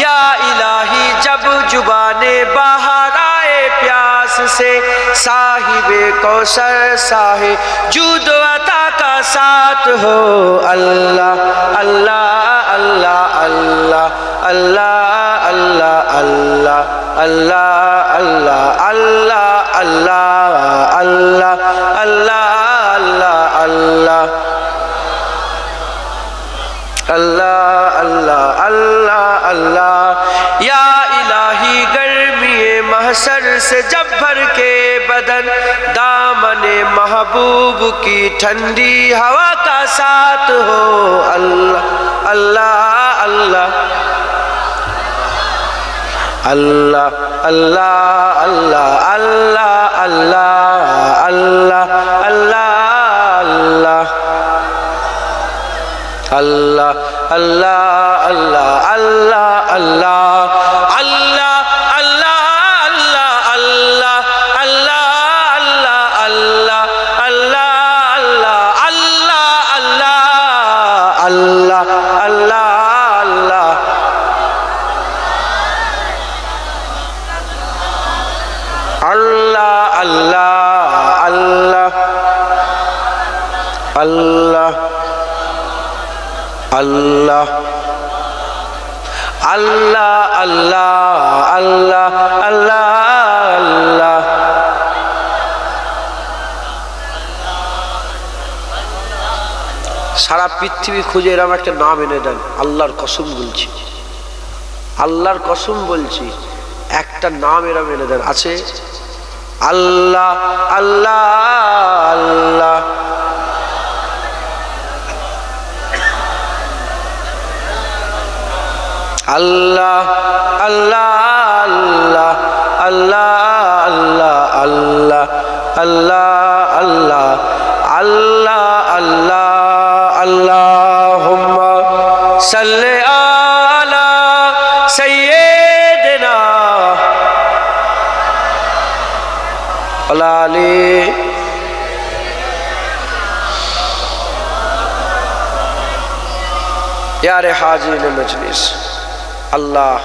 या इलाही जब जुबाने बाहर आए प्यास से, साहिबे कौसर साहे जूद अता का साथ हो, अल्लाह अल्लाह अल्लाह अल्लाह अल्लाह अल्लाह अल्लाह अल्लाह अल्लाह अल्लाह अल्लाह अल्लाह अल्लाह अल्लाह अल्लाह अल्लाह अल्लाह अल्लाह। या इलाही गर्मी महशर से जब भर के बदन, दामने महबूब की ठंडी हवा का साथ हो, अल्लाह अल्लाह अल्लाह আল্লাহ আল্লাহ আল্লাহ আল্লাহ আল্লাহ আল্লাহ আল্লাহ আল্লাহ আল্লাহ আল্লাহ আল্লাহ আল্লাহ Allah Allah Allah Allah Allah Allah সারা পৃথিবী খুঁজে এরকম একটা নাম এনে দেন, আল্লাহর কসম বলছি, আল্লাহর কসম বলছি, একটা নাম এরকম এনে দেন। আছে? আল্লাহ আল্লাহ আল্লাহ আল্লাহ আল্লাহ আল্লাহ আল্লাহ আল্লাহ আল্লাহ আল্লাহ আল্লাহ আল্লাহুম্মা সাল্লি আলা সাইয়্যিদিনা ওয়া আলি ইয়া রে হাজির মজলিস। আল্লাহ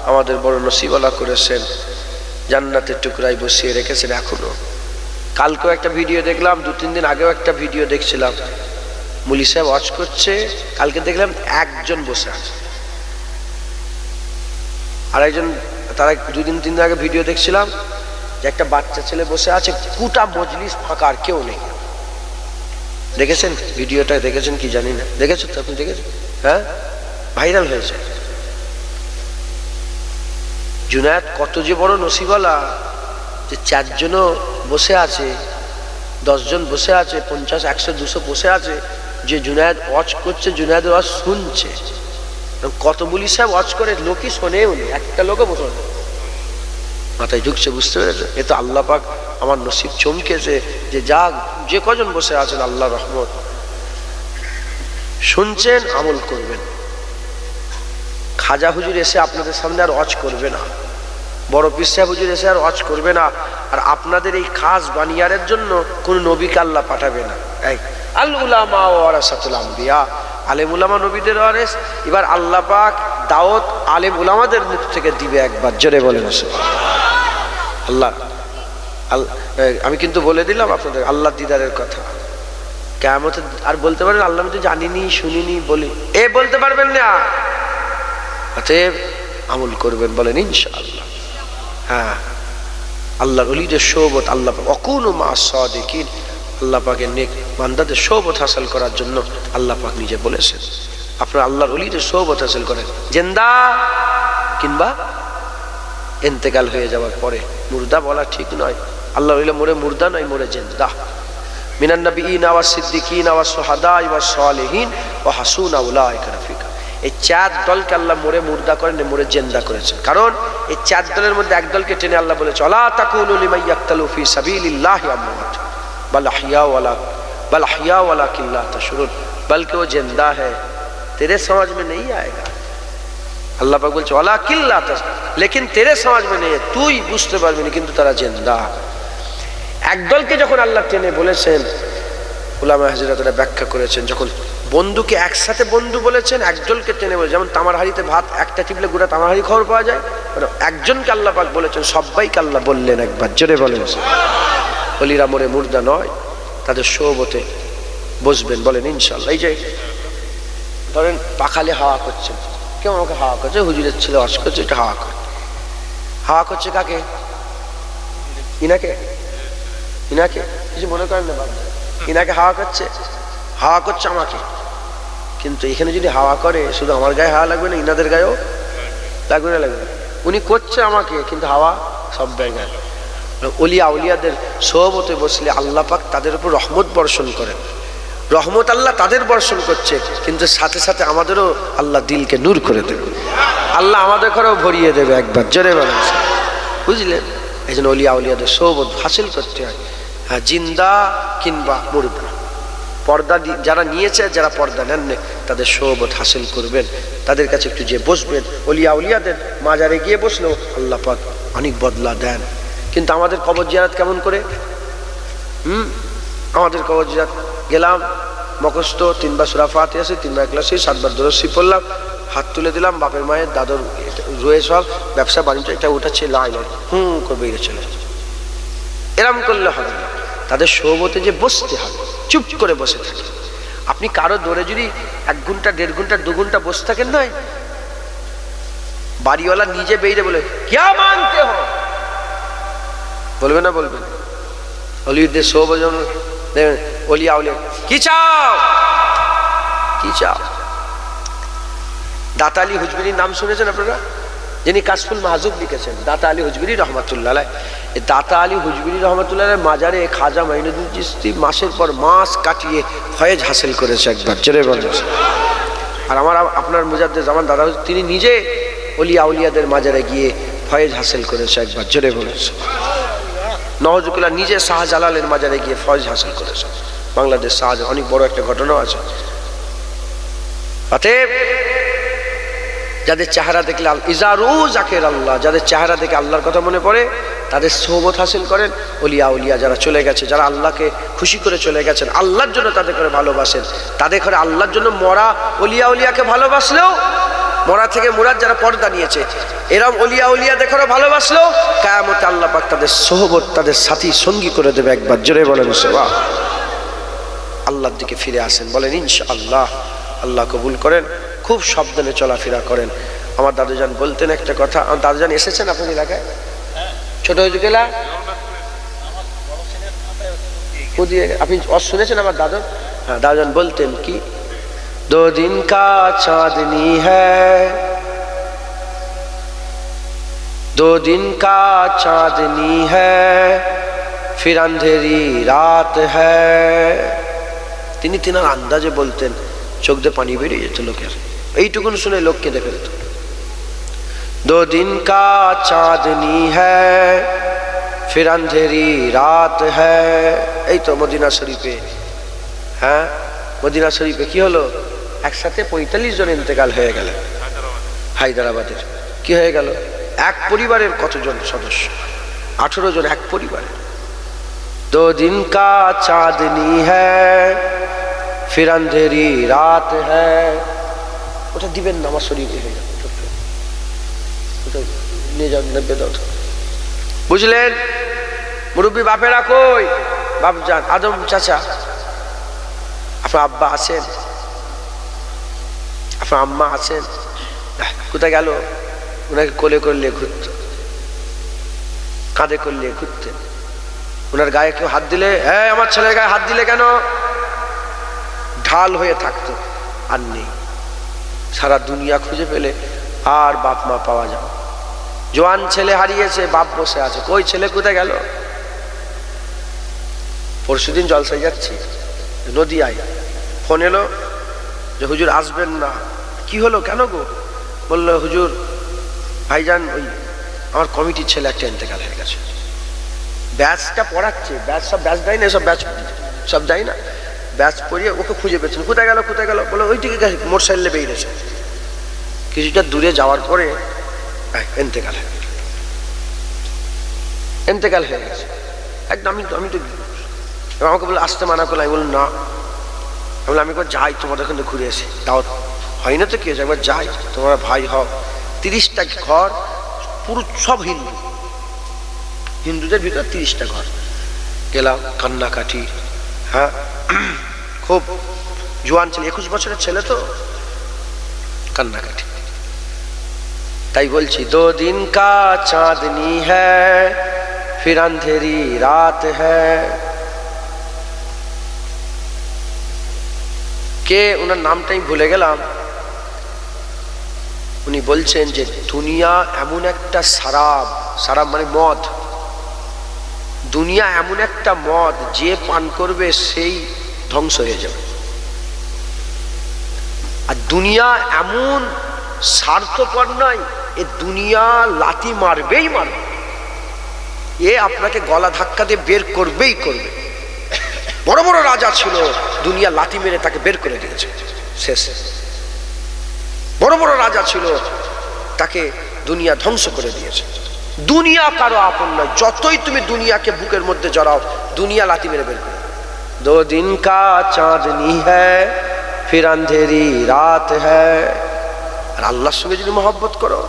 আমাদের বড় নসিবওয়ালা করেছেন, জান্নাতের টুকরায় বসিয়ে রেখেছেন এখনো। কালকেও একটা ভিডিও দেখলাম, 2-3 দিন আগেও একটা ভিডিও দেখছিলাম, মুলি সাহেব ওয়াজ করছে, কালকে দেখলাম একজন বসে আছে, আর একজন, তারা 2-3 দিন আগে ভিডিও দেখছিলাম যে একটা বাচ্চা ছেলে বসে আছে, গোটা মজলিস ফাঁকা, আর কেউ নেই। দেখেছেন ভিডিওটা? দেখেছেন কি জানি না, দেখেছো তো আপনি? দেখেছেন? হ্যাঁ, ভাইরাল হয়েছে। জুনায়েদ কত যে বড় নসিবওয়ালা যে 4 জনও বসে আছে, 10 জন বসে আছে, 50, 100, 200 বসে আছে, যে জুনায়েদ ওয়াজ করছে, জুনায়েদের ওয়াজ শুনছে। কত মুলি সাহেব ওয়াজ করে, লোকই শোনেও নি, একটা লোকও বসে না, মাথায় ঢুকছে, বুঝতে পেরেছে? এ তো আল্লাহ পাক আমার নসিব চমকেছে যে যা, যে কজন বসে আছেন আল্লাহ রহমত, শুনছেন, আমল করবেন। খাজা হুজুর এসে আপনাদের সামনে আর ওয়াজ করবে না, বড় পীর সাহেব হুজুর এসে আর ওয়াজ করবে না, আর আপনাদের এই খাস বানিয়ারের জন্য কোন নবীকে আল্লাহ পাঠাবে না। আল উলামা ওয়ারাসাতুল আম্বিয়া, আলেম উলামা নবীদের ওয়ারিস। এবার আল্লাহ পাক দাওয়াত আলেম উলামাদের মুখ থেকে দিবে, একবার জোরে বলেন আল্লাহ। আমি কিন্তু বলে দিলাম আপনাদের আল্লাহ দিদারের কথা, কিয়ামতে আর বলতে পারেন আল্লাহ আমি তো জানিনি, শুনিনি, বলি, এ বলতে পারবেন না। অতএব আমল করবেন, বলেন ইনশাআল্লাহ। হ্যাঁ, আল্লাহর ওলিদের সোহবত, আল্লাহ পাক ওয়াকুনু মা'আস সাদিকিন, আল্লাহ পাকের নেক বান্দাদের সোহবত হাসিল করার জন্য আল্লাহ পাক নিজে বলেছেন আপনারা আল্লাহর ওলিদের সোহবত হাসিল করেন, জিন্দা কিংবা ইন্তেকাল হয়ে যাওয়ার পরে। মুর্দা বলা ঠিক নয়, আল্লাহর ওলি মোরে মুর্দা নয়, মোরে জিন্দা। মিনান নাবিয়িনা ওয়াস সিদ্দিকিনা ওয়াস শুহাদা ওয়াস সালিহিন ওয়া হাসুনা উলাইকা রাফিকা। এই 4 দলকে আল্লাহ মোরে মুর্দা করেন, মোরে জিন্দা করেছেন। কারণ এই 4 দলের মধ্যে এক দলকে টেনে আল্লাহ বলেছে, আলা তাকুলু লিমান ইয়াকতালু ফি সাবিলিল্লাহি আমওয়াত বাল আহইয়া ওয়ালাকিন লা তাশউরুন, বলকে वो जिंदा है, तेरे समझ में नहीं आएगा। আল্লাহ পাক বলছে ওয়ালাকিন লা তাশউরুন, लेकिन तेरे समझ में नहीं है, তুই বুঝতে পারবি না, কিন্তু তারা জিন্দা। এক দলকে যখন আল্লাহ টেনে বলেছেন, উলামা হযরতরা ব্যাখ্যা করেছেন, যখন বন্ধুকে একসাথে বন্ধু বলেছেন, একদলকে টেনে বলে, যেমন তামার হাড়িতে ভাত একটা টিপলে গোটা তামার হাড়ি খবর পাওয়া যায়, একজনকে আল্লাহ পাক বলেছেন, সবাইকে আল্লাহ বললেন, একবার জোরে বলেন। ওলিরা মোরে মুর্দা নয়, তাদের সোহবতে বসবেন, বলেন ইনশাআল্লাহ। এই যে ধরেন পাখালে হাওয়া করছেন, কেউ আমাকে হাওয়া করছে, হুজুরের ছেলে ওয়াজ করছে, এটা হাওয়া করে, হাওয়া করছে কাকে? ইনাকে, ইনাকে কিছু মনে করেন না বাবা, ইনাকে হাওয়া করছে, হাওয়া করছে আমাকে। কিন্তু এখানে যদি হাওয়া করে, শুধু আমার গায়ে হাওয়া লাগবে না, ইনাদের গায়েও লাগবে না, লাগবে। উনি করছে আমাকে, কিন্তু হাওয়া সব জায়গায়। ওলিয়া আউলিয়াদের সোহবতে বসলে আল্লাহ পাক তাদের উপর রহমত বর্ষণ করেন, রহমত আল্লাহ তাদের বর্ষণ করছে, কিন্তু সাথে সাথে আমাদেরও আল্লাহ দিলকে নূর করে দেবে। আল্লাহ আমাদের ঘরেও ভরিয়ে দেবে একবার, জোরে বলেন, বুঝলেন? এই জন্য অলিয়া উলিয়াদের সোহবত হাসিল করতে হয়, হ্যাঁ, জিন্দা কিংবা মুর্দা। পর্দা যারা নিয়েছে, যারা পর্দা নেননি, তাদের সোহবত হাসিল করবেন, তাদের কাছে একটু যে বসবেন। অলিয়া উলিয়াদের মাজারে গিয়ে বসলেও আল্লাহ পাক অনেক বদলা দেন। কিন্তু আমাদের কবর জিয়ারত কেমন করে? আমাদের কবর জিয়ারত গেলাম, মুখস্থ 3 বার সূরা ফাতিহা আছে, 3 বার ইখলাসি, 7 বার দরুদ শরীফ পড়লাম, হাত তুলে দিলাম, বাপের মায়ের দাদর রয়ে সব ব্যবসা বাণিজ্য এটা উঠাচ্ছে, লাই করে বেরিয়ে চলে যাচ্ছে। এরম করলে হবে না, তাদের সোহবতে যে বসতে হবে, চুপ করে বসে থাকে। আপনি কারো দৌড়ে যদি 1 ঘন্টা 1.5 ঘন্টা 2 ঘন্টা বসে থাকেন, নাই বাড়িওয়ালা নিজে বেরিয়ে বলে ক্যা মানতে হো, বলবে না? বলবে। অলিদের সোহবত দেখবেন, অলিয়া উলিয়া কি চাও, কি চাও? দাতা আলী হুজবিরির নাম শুনেছেন আপনারা? যিনি কাশফুল মাহজুব লিখেছেন, দাতা আলী হুজবিরি রহমাতুল্লাহ আলাইহ। এই দাতা আলী হুজবিরি রহমাতুল্লাহ আলাইহ মাজারে খাজা মাইনুদ্দিন চিশতি মাসের পর মাস কাটিয়ে ফয়েজ হাসিল করেছে একবার, জোরে বলেন। আর আপনার মুজাদ্দেদ জামান দাদা তিনি নিজে অলিয়া উলিয়াদের মাজারে গিয়ে ফয়েজ হাসিল করেছে একবার, জোরে বলেছে। নওয়াজুল্লাহ নিজে শাহজালালের মাজারে গিয়ে ফয়েজ হাসিল করেছে। বাংলাদেশ শাহজালাল অনেক বড় একটা ঘটনাও আছে। অতএব যাদের চেহারা দেখলে ইজারু জাকের আল্লাহ, যাদের চেহারা দেখে আল্লাহর কথা মনে পড়ে, তাদের সোহবত হাসিল করেন। অলিয়া উলিয়া যারা চলে গেছে, যারা আল্লাহকে খুশি করে চলে গেছেন, আল্লাহর জন্য তাদের করে ভালোবাসেন, তাদের করে আল্লাহর জন্য মরা অলিয়া উলিয়াকে ভালোবাসলেও, মরা থেকে মুরাদ যারা পর্দা নিয়েছে, এরম অলিয়া উলিয়া দেখারও ভালোবাসলেও কিয়ামতে আল্লাহ পাক তাদের সোহবত, তাদের সাথী সঙ্গী করে দেবে একবার, জোরে বলেন সুবহান। আল্লাহর দিকে ফিরে আসেন, বলেন ইনশাআল্লাহ। আল্লাহ কবুল করেন। খুব সাবধানে চলাফেরা করেন। আমার দাদুজান বলতেন একটা কথা, আমার দাদুজান এসেছেন আপনার এলাকায়? ছোট হয়ে গেলা আপনি শুনেছেন আমার দাদু? হ্যাঁ, দাদুজান বলতেন কি, 2 दिन का चांदनी है, 2 दिन का चांदनी है, फिर अंधेरी रात है। তিনি তিনার আন্দাজে বলতেন, চোখ দিয়ে পানি বেরিয়ে যেত লোকের, এইটুকুন শুনে লোক কেঁদে ফেলত। 2 दिन का चांदनी है, फिर अंधेरी रात है। এই তো মদিনা শরীফে, হ্যাঁ মদিনা শরীফে কি হলো, একসাথে 45 জন ইন্তেকাল হয়ে গেলেন হায়দ্রাবাদের। কি হয়ে গেল? এক পরিবারের কতজন সদস্য? 18 জন এক পরিবারের। 2 दिन का चांदनी है, फिर अंधेरी रात है। ওটা দিবেন না, আমার শরীরে হয়ে যাবে, ওটা নিয়ে যান, নেবে দাও। বুঝলেন? মুরব্বী বাপেরা কই? বাপ যান, আদম চাচা, আপনার আব্বা আছেন, আপনার আম্মা আছেন, কোথায় গেল? ওনাকে কোলে করলে ঘুরত, কাঁধে করলে ঘুরতেন। ওনার গায়ে কেউ হাত দিলে, হ্যাঁ আমার ছেলের গায়ে হাত দিলে কেন, ঢাল হয়ে থাকতো। আর নেই, সারা দুনিয়া খুঁজে পেলে আর বাপ মা পাওয়া যাবে। জোয়ান ছেলে হারিয়েছে, বাপ বসে আছে, কই ছেলে কোথায় গেল? পরশুদিন জলসায় যাচ্ছি, নদিয়ায় ফোন এলো যে হুজুর আসবেন না। কি হলো, কেন গো? বললো হুজুর ভাইজান, ওই আমার কমিটির ছেলে একটা ইন্তেকাল হয়ে গেছে। ব্যাচটা পড়াচ্ছে, ব্যাচ সব ব্যাচ দেয় না, সব ব্যাচ সব দেয় না, ব্যাচ পড়িয়ে ওকে খুঁজে পেয়েছেন। কোথায় গেল, কোথায় গেল? বলে ওই দিকে মোটর সাইকেলে বেরিয়েছে। কিছুটা দূরে যাওয়ার পরে ইন্তেকাল হয়ে গেল, ইন্তেকাল হয়ে গেছে একদম। আমি তো আমাকে বলে আসতে মানা করলাম, আমি বললাম না, আমি একবার যাই তোমাদের ওখানে ঘুরে আসি। তাও হয় না তো কি হয়েছে, একবার যাই, তোমরা ভাই হও। 30টা ঘর, পুরো সব হিন্দু, হিন্দুদের ভিতরে 30টা ঘর। গেলাম, কান্নাকাটি, হ্যাঁ খুব জোয়ান ছেলে, 21 বছরের ছেলে তো, কান্নাকাটি। তাই বলছি, 2 दिन का चांदनी है, फिर अंधेरी रात है। কে ওনার নামটাই ভুলে গেলাম। উনি বলছেন যে দুনিয়া এমন একটা সারাব, সারাব মানে মদ, দুনিয়া এমন একটা মদ যে পান করবে সেই ধ্বংস হয়ে যাবে। আর দুনিয়া এমন স্বার্থপর নয়, এ দুনিয়া লাথি মারবেই মারবে, এ আপনাকে গলা ধাক্কা দিয়ে বের করবেই করবে। বড় বড় রাজা ছিল, দুনিয়া লাথি মেরে তাকে বের করে দিয়েছে, শেষ। বড় বড় রাজা ছিল, তাকে দুনিয়া ধ্বংস করে দিয়েছে। দুনিয়া কারো আপন নয়, যতই তুমি দুনিয়াকে বুকের মধ্যে জড়াও, দুনিয়া লাথি মেরে বের করে। দো দিন কা চাঁদনি হ্যায় ফির আন্ধেরি রাত হ্যায়। আর আল্লাহর সঙ্গে যদি মহব্বত করো,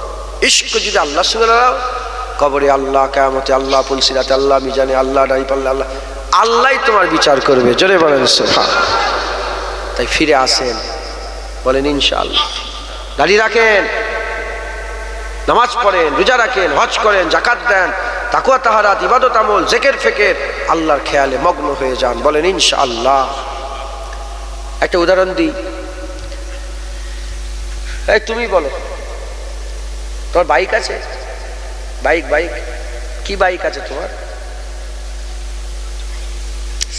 ইশক যদি আল্লাহর সঙ্গে লড়াও, কবরে আল্লাহ, কিয়ামতে আল্লাহ, পুলসিরাতে আল্লাহ, মিজানে আল্লাহ, দাঁড়ি পাল্লে আল্লাহ, আল্লাহই তোমার বিচার করবে। জোরে বলেন সুবহানাল্লাহ। তাই ফিরে আসেন, বলেন ইনশাআল্লাহ। দাঁড়িয়ে রাখেন, নামাজ পড়েন, রোজা রাখেন, হজ করেন, যাকাত দেন, তাকওয়া তাহারাত, ইবাদত আমল, জিকির ফিকির, আল্লাহর খেয়ালে মগ্ন হয়ে যান, বলেন ইনশাআল্লাহ। একটা উদাহরণ দিই, এই তুমি বলো, তোমার বাইক আছে? বাইক বাইক কি বাইক আছে তোমার?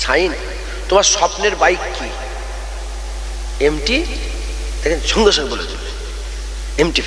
সাইন। তোমার স্বপ্নের বাইক কি? এমটি? দেখেন সঙ্গে সঙ্গে বলে দেবে এমটি।